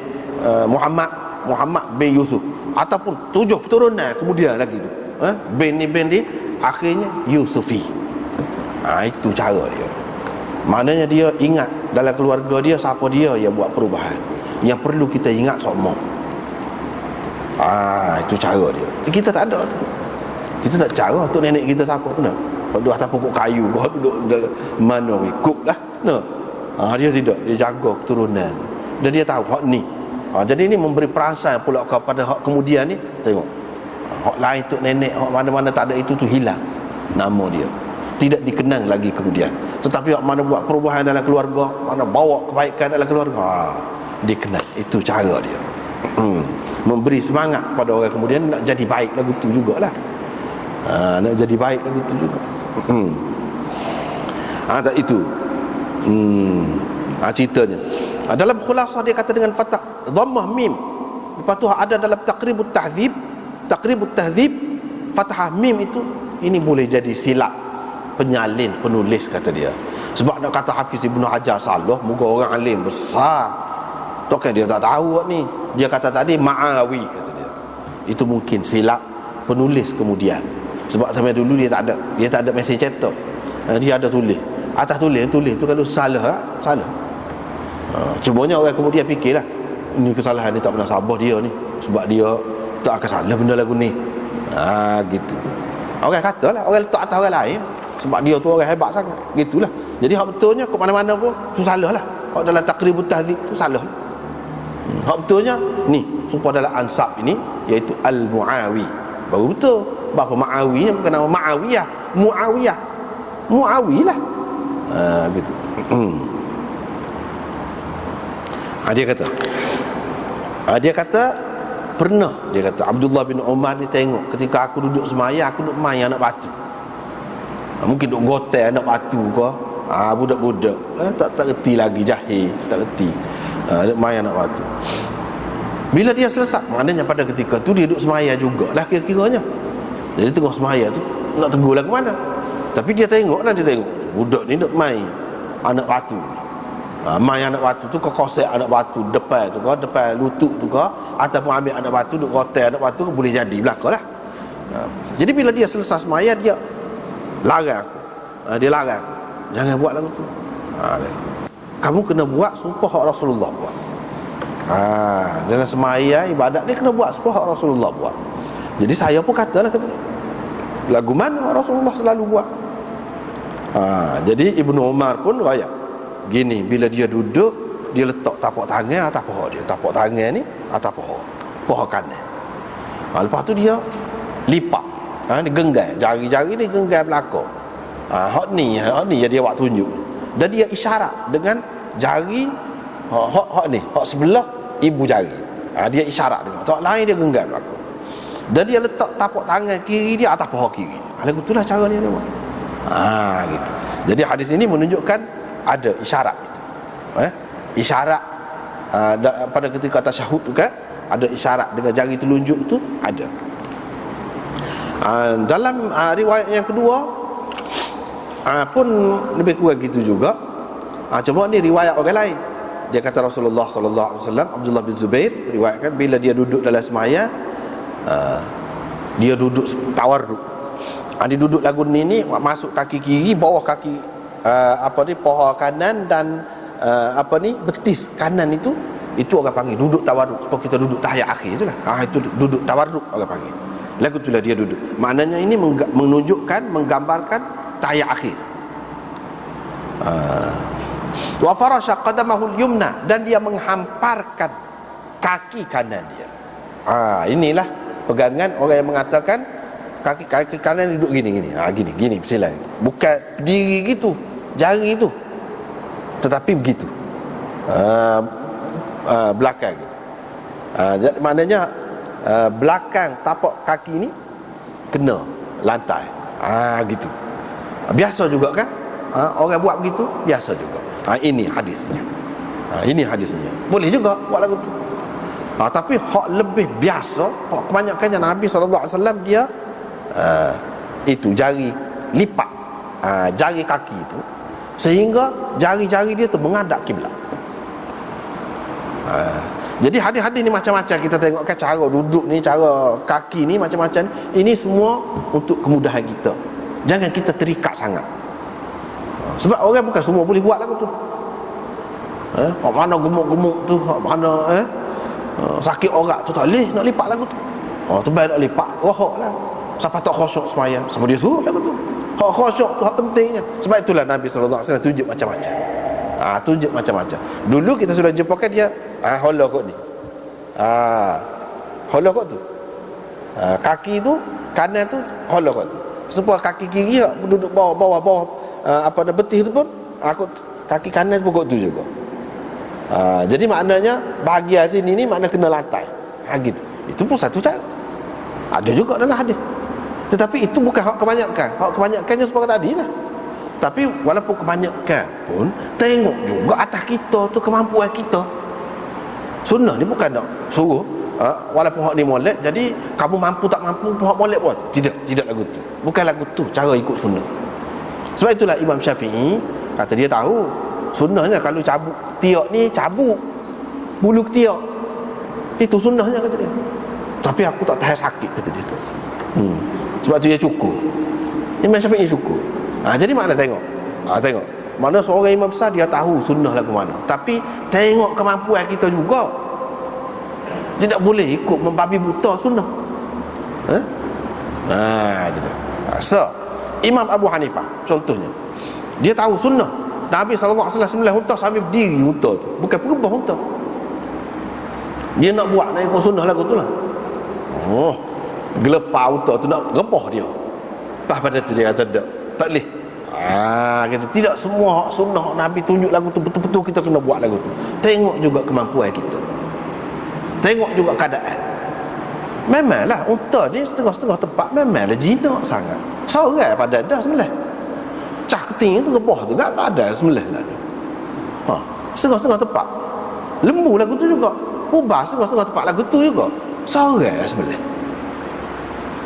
Muhammad bin Yusuf, ataupun 7 keturunan kemudian lagi tu, bin ni akhirnya Yusufi. Itu cara dia. Maknanya dia ingat dalam keluarga dia siapa dia yang buat perubahan, yang perlu kita ingat semua. Itu cara dia. Kita tak ada tu. Kita tak cara tu nenek kita siapa tu nak. Duduk atas pokok kayu, duduk mana ikut lah. Dia tidak, dia jaga keturunan. Dan dia tahu hak ni. Jadi ini memberi perasan pula kepada hak kemudian ni. Tengok, hak lain tu nenek, hak mana-mana tak ada itu tu hilang nama dia, tidak dikenang lagi kemudian. Tetapi hak mana buat perubahan dalam keluarga, mana bawa kebaikan dalam keluarga, dikenal. Itu cara dia. Memberi semangat pada orang kemudian nak jadi baik lagu tu jugalah. Nak jadi baik lagu tu juga. Tak itu. Ceritanya. Dalam khulasah dia kata dengan fathah dhammah mim. Lepas tu ada dalam Taqribut Tahdzib fathah mim itu, ini boleh jadi silap penyalin penulis kata dia. Sebab nak kata Hafiz Ibnu Hajar salah, moga orang alim besar, takkan dia tak tahu ni. Dia kata tadi Ma'awi kata dia. Itu mungkin silap penulis kemudian. Sebab sampai dulu dia tak ada mesej cetak. Dia ada tulis. Atas tulis tu kalau salah. Cumanya orang kemudian fikirlah, ini kesalahan ni tak pernah sabar dia ni, sebab dia tak akan salah benda lagu ni. Gitu. Orang katalah, orang letak atas orang lain, sebab dia tu orang hebat sangat. Gitulah. Jadi hak betulnya ke mana-mana pun tu salah lah. Hak dalam Taqribut Tahdzib tu salah. Hak betulnya ni, supaya dalam ansab ini iaitu Al-Muawi. Baru betul. Bapa Ma'awi bukan nama Ma'awiyah, Muawi lah. Gitu. Dia kata pernah, dia kata Abdullah bin Umar ni tengok ketika aku duduk semaya, aku duduk main anak batu. Mungkin duduk gotel anak batu ke, budak-budak tak reti lagi, jahil, tak reti, duduk main anak batu. Bila dia selesai, maknanya pada ketika tu dia duduk semaya jugalah kira-kiranya. Jadi tengok semaya tu nak tegur lah ke mana. Tapi dia tengok budak ni duduk main anak batu. Main anak batu tu kau kosek anak batu depan tu kau, depan lutut tu kau, ataupun ambil anak batu duk kotel anak batu, boleh jadi belaka lah. Jadi bila dia selesai semaya, dia larang aku. Dia larang aku, jangan buat lagu tu. Kamu kena buat sumpah hak Rasulullah buat. Dalam semaya ibadat dia kena buat seperti hak Rasulullah buat. Jadi saya pun katalah kata dia, lagu mana Rasulullah selalu buat. Jadi Ibnu Umar pun riwayat gini, bila dia duduk, dia letak tapak tangan atas paha dia. Tapak tangan ni atas paha kanan. Lepas tu dia lipat, dia genggam jari-jari ni, genggam belakang. Hak ni dia buat tunjuk. Dan dia isyarat dengan jari hak ni, hak sebelah ibu jari. Dia isyarat dengan tak lain, dia genggam belakang. Dan dia letak tapak tangan kiri dia atas paha kiri. Lagu itulah cara dia buat. Gitu. Jadi hadis ini menunjukkan ada isyarat itu. Isyarat pada ketika tasyahud tu kan, ada isyarat dengan jari telunjuk tu ada. Dalam riwayat yang kedua pun lebih kurang gitu juga. Cuma ni riwayat orang lain. Dia kata Rasulullah sallallahu alaihi wasallam, Abdullah bin Zubair riwayatkan, bila dia duduk dalam semaya, dia duduk tawarruk. Dia duduk lagu ni masuk kaki kiri, bawah kaki paha kanan dan betis kanan itu orang panggil duduk tawarruk. Seperti kita duduk tahiyat akhir itulah. Itu duduk tawarruk orang panggil. Lagu itulah dia duduk. Maknanya ini menunjukkan, menggambarkan tahiyat akhir. Wa farasha qadamahu al-yumna, dan dia menghamparkan kaki kanan dia. Inilah pegangan orang yang mengatakan kaki kanan duduk gini gini bersilang. Bukan diri gitu, jari itu, tetapi begitu. Belakang. Maknanya belakang tapak kaki ni kena lantai. Gitu. Biasa juga kan? Orang buat begitu biasa juga. Ini hadisnya. Ini hadisnya. Boleh juga buat lagu tu. Tapi hak lebih biasa, hak kebanyakannya Nabi SAW dia itu jari lipat, jari kaki itu, sehingga jari-jari dia tu menghadap kiblat. Jadi hadis-hadis ni macam-macam, kita tengok kan cara duduk ni, cara kaki ni macam-macam. Ini semua untuk kemudahan kita. Jangan kita terikat sangat. Sebab orang bukan semua boleh buat lagu tu. Hak mana gemuk-gemuk tu, hak mana sakit orak tu tak boleh nak lipat lagu tu. Tu baik nak lipat, rohok lah. Siapa tak khusyuk semayang, sebab dia suruh lagu tu. Hak khusyuk tu hak pentingnya. Sebab itulah Nabi SAW tunjuk macam-macam. Tunjuk macam-macam. Dulu kita sudah jumpakan dia hola kot ni. Hola kot tu. Kaki tu kanan tu hola kot tu. Sebab kaki kiri duduk bawah betis tu pun kaki kanan pun kot tu juga. Jadi maknanya bahagian sini ni makna kena lantai. Gitu. Itu pun satu cara. Ada juga dalam hadis. Tetapi itu bukan hak kebanyakan. Hak kebanyakannya seperti tadi lah. Tapi walaupun kebanyakan pun, tengok juga atas kita tu, kemampuan kita. Sunnah ni bukan nak suruh walaupun hak ni molek, jadi kamu mampu tak mampu pun hak molek buat. Tidak lagu tu. Bukan lagu tu cara ikut sunnah. Sebab itulah Imam Syafi'i kata dia tahu sunnahnya kalau cabut tiak ni, cabut bulu ketiak, itu sunnahnya kata dia. Tapi aku tak tahan sakit kata dia tu. Sebab tu dia cukur. Imam Syafi'i cukur. Jadi mana tengok? Tengok. Mana seorang imam besar dia tahu sunnah lagu mana. Tapi tengok kemampuan kita juga. Tidak boleh ikut membabi buta sunnah. So, Imam Abu Hanifah contohnya, dia tahu sunnah. Nabi SAW sembelih unta sambil berdiri unta tu, bukan perubah unta. Dia nak buat nak ikut sunnah lagu tu lah. Gelepar unta tu nak rebah dia. Pada tu dia kata tak boleh. Kata tidak semua sunnah Nabi tunjuk lagu tu betul-betul kita kena buat lagu tu. Tengok juga kemampuan kita. Tengok juga keadaan. Memanglah unta ni setengah-setengah tempat memanglah jinak sangat. Seorang pada dah sembelih. Cah keting tu rebah tu tak ada sembelih lah. Setengah-setengah tempat. Lembu lagu tu juga. Ubah setengah-setengah tempat lagu tu juga. Seorang sembelih.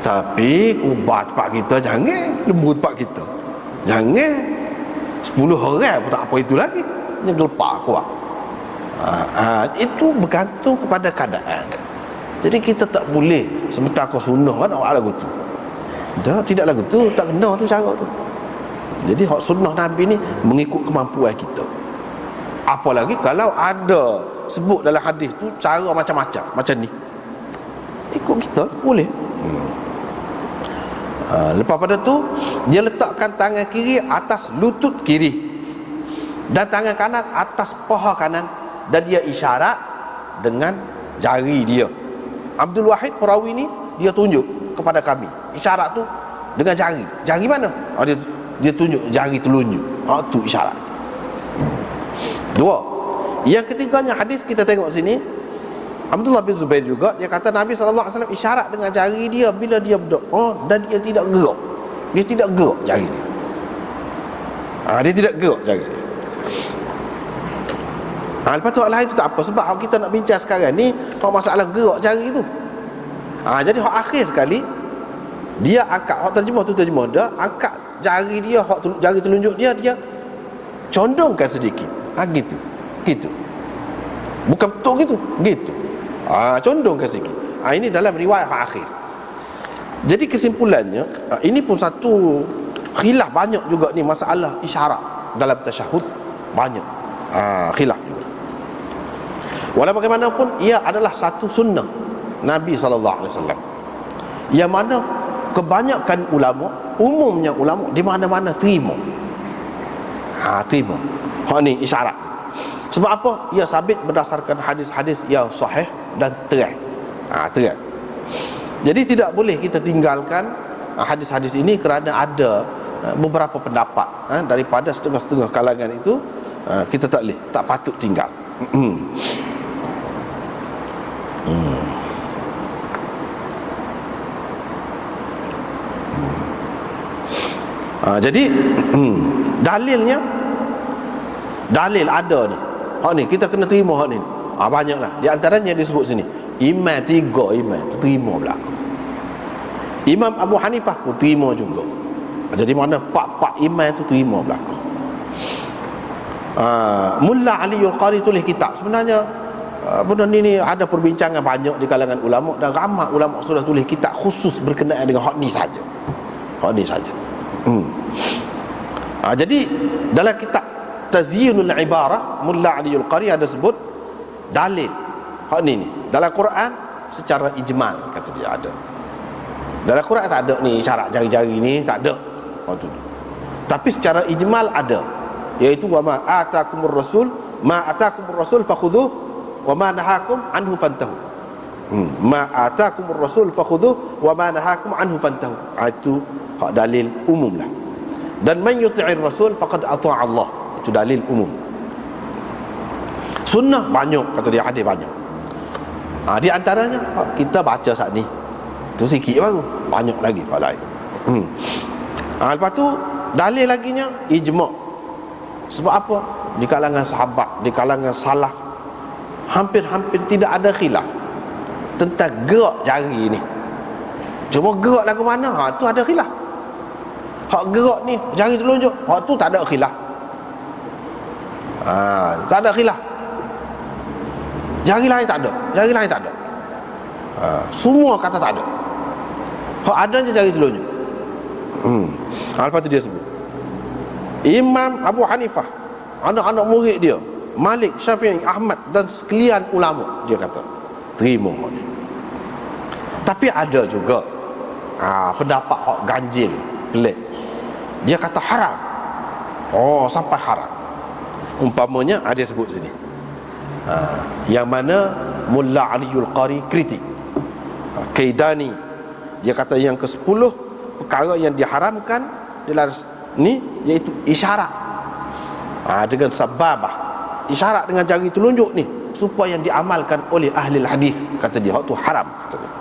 Tapi ubah tempat kita jangan, lembu tempat kita jangan. 10 orang pun tak apa itu lagi. Ini gelepar kuat. Itu bergantung kepada keadaan. Jadi kita tak boleh sebentar kau sunnah kan awak lagu tu. Tidak lagu tu, tak kena tu cara tu. Jadi hak sunnah Nabi ni mengikut kemampuan kita. Apalagi kalau ada sebut dalam hadis tu cara macam-macam, macam ni, ikut kita boleh. Lepas pada tu dia letakkan tangan kiri atas lutut kiri dan tangan kanan atas paha kanan, dan dia isyarat dengan jari dia. Abdul Wahid perawi ni dia tunjuk kepada kami, isyarat tu dengan jari. Jari mana? Dia tunjuk jari telunjuk. Tu isyarat. Dua. Yang ketiganya hadis kita tengok sini, Abdullah bin Zubair juga, dia kata Nabi SAW isyarat dengan jari dia bila dia berdoa, dan dia tidak gerak. Dia tidak gerak jari dia. Dia tidak gerak jari dia. Lepas tu hal lain tu tak apa, sebab hak kita nak bincang sekarang ni hak masalah gerak jari tu. Jadi hak akhir sekali dia angkat, hak terjemah tu terjemah dia angkat jari dia, hak jari telunjuk dia condongkan sedikit. Gitu. Bukan betul gitu. Condongkan sikit. Ini dalam riwayat akhir. Jadi kesimpulannya, ini pun satu khilaf banyak juga ni masalah isyarat dalam tasyahud, banyak khilaf juga. Walau bagaimanapun ia adalah satu sunnah Nabi SAW, yang mana kebanyakan ulama, umumnya ulama di mana-mana terima. Terima hak ni isyarat. Sebab apa? Ia sabit berdasarkan hadis-hadis yang sahih dan terang. Jadi tidak boleh kita tinggalkan hadis-hadis ini kerana ada beberapa pendapat daripada setengah-setengah kalangan itu. Kita tak patut tinggal. Jadi dalil ada ni. Hak ni kita kena terima hak ni. Banyaklah. Di antaranya disebut sini, imam 3 imam tu terima belaka. Imam Abu Hanifah pun terima juga. Jadi mana 4 imam tu terima belaka. Mulla Ali Al-Qari tulis kitab. Sebenarnya benda ni ada perbincangan banyak di kalangan ulama, dan ramai ulama sudah tulis kitab khusus berkenaan dengan hak ni saja. Jadi dalam kitab Tazyinul Ibarah, Mulla Ali Al-Qari ada sebut dalil hak ni dalam Quran secara ijmal, kata dia ada. Dalam Quran tak ada ni syarat jari-jari ni, tak ada. Tapi secara ijmal ada, iaitu wa ma atakumur rasul fakhudhuh wa ma nahakum anhu fantahu. Ma atakumur rasul fakhudhuh wa ma nahakum anhu fantahu. Itu hak dalil umum lah. Dan man yuti'ir rasul faqad ata'a Allah. Itu dalil umum. Sunnah banyak, kata dia, hadis banyak. Di antaranya kita baca saat ni, itu sikit baru, banyak lagi hal lain. Lepas tu dalil laginya ijma'. Sebab apa? Di kalangan sahabat, di kalangan salaf, hampir-hampir tidak ada khilaf tentang gerak jari ni. Cuma gerak lagu mana, tu ada khilaf. Hak gerak ni jari telunjuk, hak tu tak ada khilaf. Tak ada khilaf. Jari lain tak ada. Semua kata tak ada. Hak adanya jari telunjuk. Lepas tu dia sebut Imam Abu Hanifah, anak-anak murid dia Malik, Syafi'i, Ahmad dan sekalian ulama, dia kata terima ni. Tapi ada juga pendapat hak ganjil, pelik. Dia kata haram. Sampai haram. Umpamanya ada sebut sini, yang mana Mulla Aliul Qari kritik. Kaidani dia kata yang ke-10 perkara yang diharamkan dalam ni iaitu isyarat dengan sababah, isyarat dengan jari telunjuk ni, supaya yang diamalkan oleh ahli hadis, kata dia, hak tu haram, kata dia.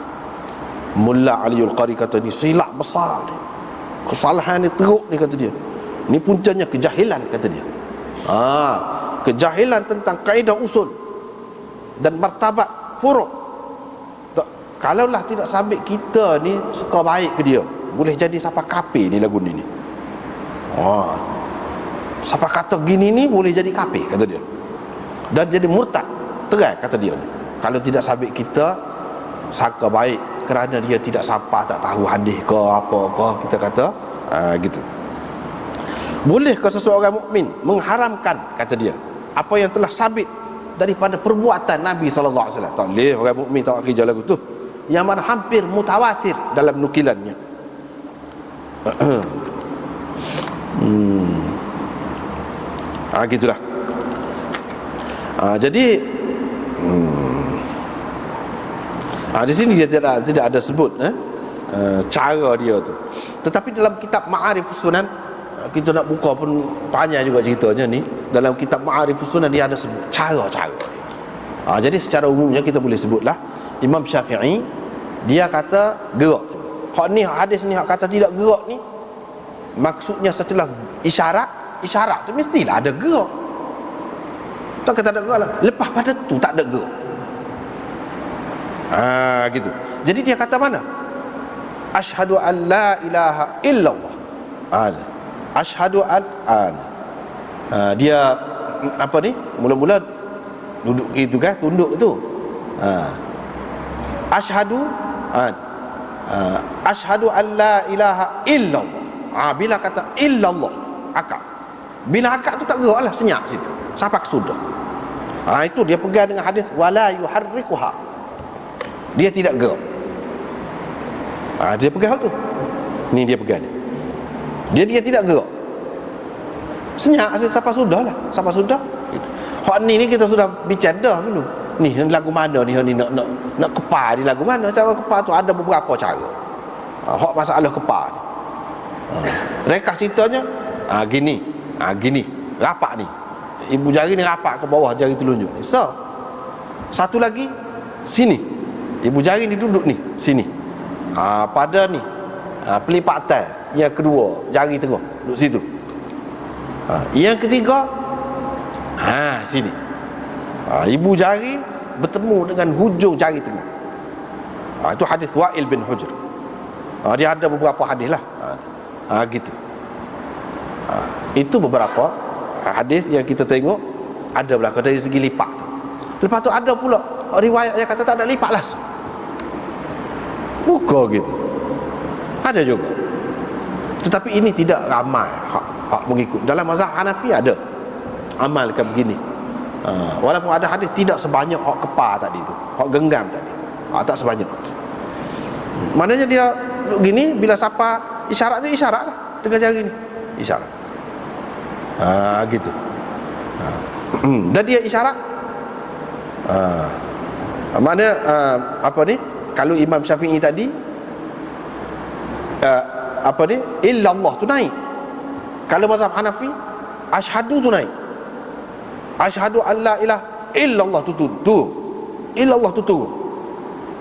Mulla Aliul Qari kata ni silap besar ni, kesalahan ni teruk ni, kata dia. Ni puncanya kejahilan, kata dia. Kejahilan tentang kaedah usul dan martabat furu'. Kalaulah tidak sabit kita ni suka baik ke dia, boleh jadi siapa kafir ni lagu ni. Siapa kata gini ni boleh jadi kafir, kata dia, dan jadi murtad terang, kata dia. Kalau tidak sabit kita sangka baik kerana dia tidak sampai, tak tahu hadis ke apa ke, kita kata gitu. Bolehkah seseorang mukmin mengharamkan, kata dia, apa yang telah sabit daripada perbuatan Nabi sallallahu alaihi wasallam. Tak boleh orang mukmin tak kerja lagu tu. Yang mana hampir mutawatir dalam nukilannya. Gitulah. Jadi di sini dia tidak ada sebut cara dia tu. Tetapi dalam kitab Ma'arifus Sunan, kita nak buka pun panjang juga ceritanya ni. Dalam kitab Ma'arifus Sunan dia ada sebut cara-cara dia. Jadi secara umumnya kita boleh sebutlah Imam Syafi'i dia kata gerak. Hak ni hadis ni hak kata tidak gerak ni, maksudnya setelah isyarat tu mestilah ada gerak. Tak kata ada gerak lah. Lepas pada tu tak ada gerak. Gitu. Jadi dia kata mana? Asyhadu an la ilaha illallah. Asyhadu an dia apa ni? Mula-mula duduk gitu kan, tunduk tu. Asyhadu an la ilaha illallah. Bila kata illallah, akak. Bila akak tu tak gerak lah, senyap situ. Sampai sudah. Itu dia pegang dengan hadis wala yuharrikuha. Dia tidak gerak. Dia pegang tu. Ni dia pegang ni. Dia tidak gerak. Senyap sampai sudah lah. Sampai sudah gitu. Hak ni kita sudah bicara dulu. Ni lagu mana ni nak kepar di lagu mana? Cara kepar tu ada beberapa cara. Hak masalah kepar ni. Rekah ceritanya gini. Rapak ni. Ibu jari ni rapak ke bawah jari telunjuk ni. So, satu lagi sini. Ibu jari ni duduk ni, sini. Pada ni pelipatan yang kedua, jari tengah duduk situ. Yang ketiga sini. Ibu jari bertemu dengan hujung jari tengah. Itu hadis Wa'il bin Hujr. Dia ada beberapa hadis lah. Gitu. Itu beberapa hadis yang kita tengok ada berlaku dari segi lipat tu. Lepas tu ada pula riwayat yang kata tak ada lipat langsung. Buka gitu. Ada juga. Tetapi ini tidak ramai hak mengikut. Dalam mazhab Hanafi ada amalkan begini. Walaupun ada hadis tidak sebanyak hak kepar tadi tu, hak genggam tadi. Tak sebanyak. Maknanya dia gini, bila siapa isyarat dia isyarat lah dengan jari ni. Isyarat. Gitu. Dan dia isyarat. Mana apa ni? Kalau Imam Syafi'i tadi apa ni? Illallah tu naik. Kalau mazhab Hanafi asyhadu tu naik. Asyhadu an la ilaha illallah tu turun. Illallah tu turun.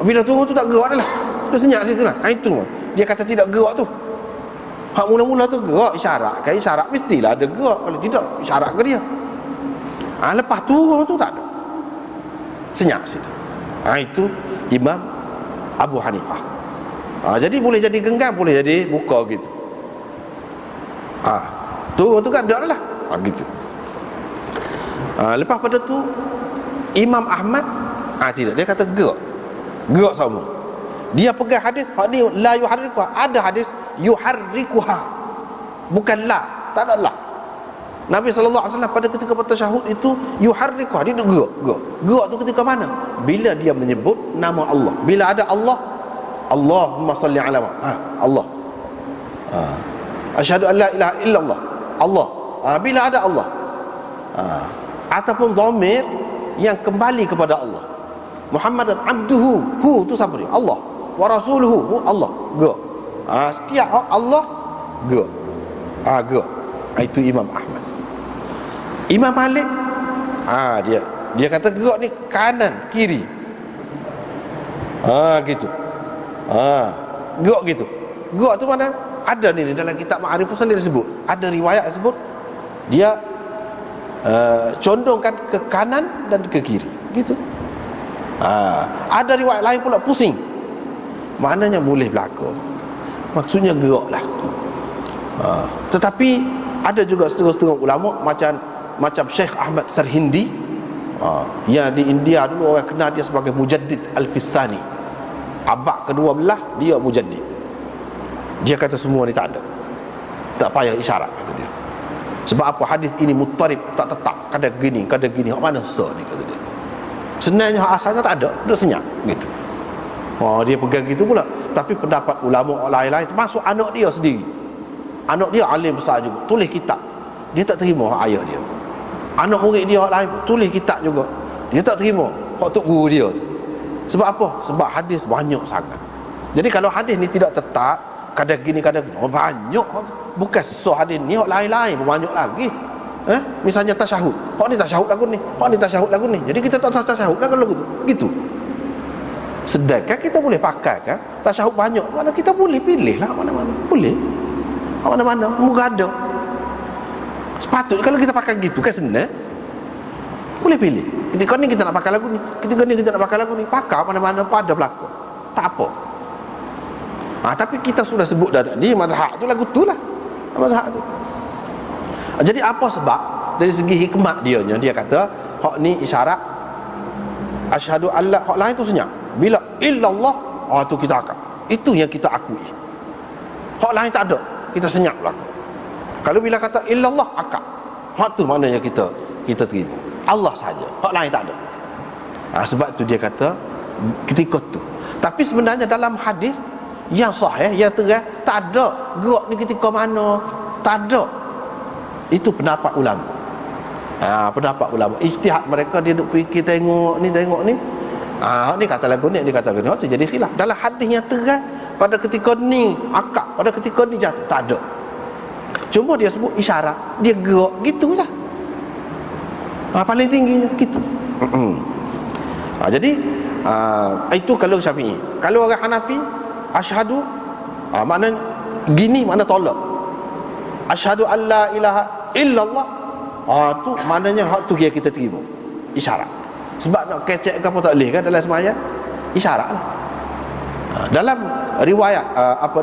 Bila turun tu tak gerak dah lah. Tu senyap situ lah. Itu dia kata tidak gerak tu. Hak mula-mula tu gerak isyarat. Kan isyarat mestilah ada gerak. Kalau tidak isyarat ke dia. Lepas turun tu tak ada. Senyap situ. Itu Imam Abu Hanifah. Jadi boleh jadi genggam, boleh jadi buka gitu. Turun tu kan ada lah. Gitu. Lepas pada tu Imam Ahmad tidak, dia kata gerak sama. Dia pegang hadis hak ni la yuharrikuha. Ada hadis yuharrikuha, bukan la, tak ada la. Nabi SAW pada ketika bertasyahud itu yuharrikuha, dia gerak tu ketika mana? Bila dia menyebut nama Allah. Bila ada Allah, Allahumma salli ala Allah. Asyhadu an la ilaha illallah. Allah. Bila ada Allah. Ataupun dhamir yang kembali kepada Allah. Muhammadan abduhu, hu tu siapa dia? Allah. Wa rasuluhu, Allah. Gerak. Setiap Allah gerak. Gerak. Itu Imam Ahmad. Imam Malik dia kata gerak ni kanan kiri. Gitu. Gerak gitu. Gerak tu mana? Ada ni dalam kitab Ma'arifus Sunan dia sebut. Ada riwayat sebut dia condongkan ke kanan dan ke kiri. Gitu. Ada riwayat lain pula pusing. Maknanya boleh berlaku. Maksudnya gerak lah. Tetapi ada juga setengah-setengah ulama macam Syekh Ahmad Sarhindi, yang di India dulu orang kenal dia sebagai Mujaddid Al-Fistani. Abad ke-12 dia Mujaddid. Dia kata semua ni tak ada. Tak payah isyarat, kata dia. Sebab apa? Hadis ini muttarib, tak tetap, kadang gini, hak mana sah ni, kata dia. Sebenarnya hak asalnya tak ada, dia senyap gitu. Dia pegang gitu pula. Tapi pendapat ulama lain-lain, termasuk anak dia sendiri, anak dia alim besar juga, tulis kitab, dia tak terima hak ayah dia. Anak murid dia hak lain tulis kitab juga, dia tak terima hak tok guru dia. Sebab apa? Sebab hadis banyak sangat. Jadi kalau hadis ni tidak tetap, kadang gini, banyak, bukan sah hadis ni, hak lain-lain banyak lagi. Misalnya tasyahud, hak ni tasyahud lagu ni, hak ni tasyahud lagu ni, jadi kita tak tasyahud lagu gitu. Sedangkan kita boleh pakai kan tasyahud banyak, mana kita boleh pilih lah mana-mana, boleh mana-mana, moga ada. Sepatutnya kalau kita pakai gitu kan senang, boleh pilih. Ketika ni kita nak pakai lagu ni, ketika ni kita nak pakai lagu ni, pakai mana-mana pada belakang, tak apa. Tapi kita sudah sebut dah tadi, mazhab tu lagu tu lah, mazhab tu. Jadi apa sebab? Dari segi hikmat dia kata hak ni isyarat, asyhadu alla, hak lain tu senyap. Bila illallah, tu kita akal, itu yang kita akui. Hak lain tak ada, kita senyap lah. Kalau bila kata illallah, akal, hak tu maknanya kita terima, Allah saja, hak lain tak ada. Sebab tu dia kata ketika tu. Tapi sebenarnya dalam hadis yang sahih, yang terang, tak ada gerak ni ketika mana, tak ada. Itu pendapat ulama. Pendapat ulama, ijtihad mereka, dia duk fikir tengok ni, ni kata lagu ni, dia kata lagu ni, tu jadi khilaf. Dalam hadis yang terang, pada ketika ni akak, pada ketika ni jatuh, tak ada. Cuma dia sebut isyarat, dia gerak, gitulah. Paling tingginya gitu. Jadi itu kalau Syafi'i. Kalau orang Hanafi, asyhadu, maknanya gini, makna tolak. Asyhadu alla ilaha illallah, tu maknanya hak tu kita terima, isyarat. Sebab nak kecek ke apa tak boleh kan dalam sembahyang, isyarat lah. Dalam riwayat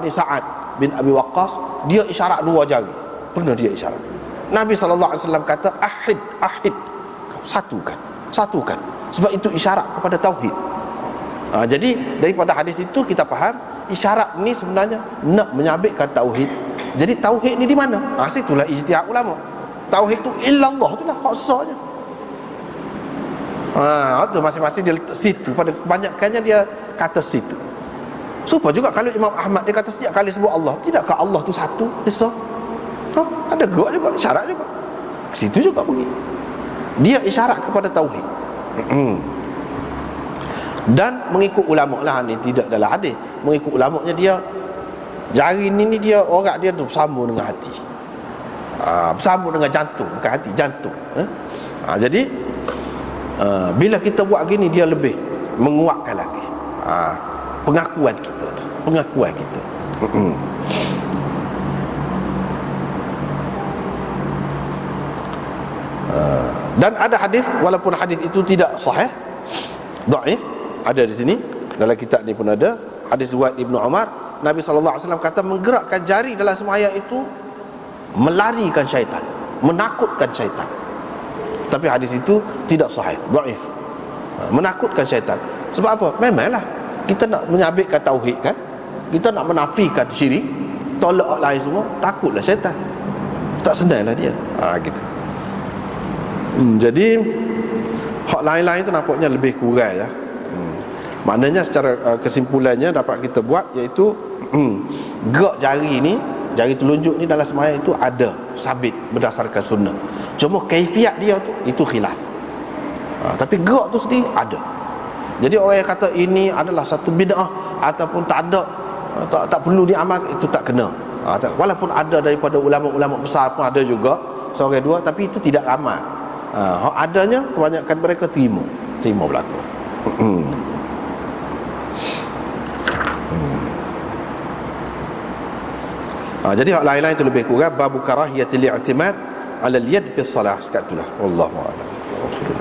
Sa'ad bin Abi Waqqas, dia isyarat dua jari, pernah dia isyarat. Nabi SAW kata ahid, satukan, sebab itu isyarat kepada tauhid. Jadi daripada hadis itu kita faham isyarat ni sebenarnya nak menyabitkan tauhid. Jadi tauhid ni di mana? Situlah ijtihad ulama. Tauhid tu illallah tu lah hak sahnya. Tu masing-masing dia letak situ, pada kebanyakannya dia kata situ. Supaya juga kalau Imam Ahmad dia kata setiap kali sebut Allah, tidakkah Allah tu satu? Esa. Ada gerak juga, isyarat juga. Situ juga pergi. Dia isyarat kepada tauhid. Dan mengikut ulama lah, ni tidak dalam hadis. Mengikut ulamanya dia jari ni dia orang dia tu bersambung dengan hati. Bersambung dengan jantung, bukan hati, jantung. Jadi bila kita buat gini, dia lebih menguatkan lagi pengakuan kita. Dan ada hadis, walaupun hadis itu tidak sahih, dhaif, ada di sini dalam kitab ni pun ada hadis riwayat Ibnu Umar. Nabi SAW kata menggerakkan jari dalam sembahyang itu melarikan syaitan, menakutkan syaitan. Tapi hadis itu tidak sahih, dhaif, menakutkan syaitan. Sebab apa? Memanglah kita nak menyabitkan tauhid kan, kita nak menafikan syirik, tolak hak lain semua, takutlah syaitan, tak senanglah dia. Gitu. Jadi hak lain-lain tu nampaknya lebih kurang lah. Maknanya secara kesimpulannya dapat kita buat, iaitu gerak jari ni, jari telunjuk ni dalam sembahyang itu ada sabit berdasarkan sunnah. Cuma kaifiat dia tu itu khilaf. Tapi gerak tu sendiri ada. Jadi orang yang kata ini adalah satu bid'ah ataupun tak ada, tak perlu diamal, itu tak kena. Walaupun ada daripada ulama-ulama besar pun ada juga seorang dua, tapi itu tidak ramai. Adanya kebanyakan mereka terima berlaku. Jadi hak lain-lain itu lebih kurang babu karahiyatil i'timad 'ala al-yad fi shalah, sekat itulah wallahu a'lam.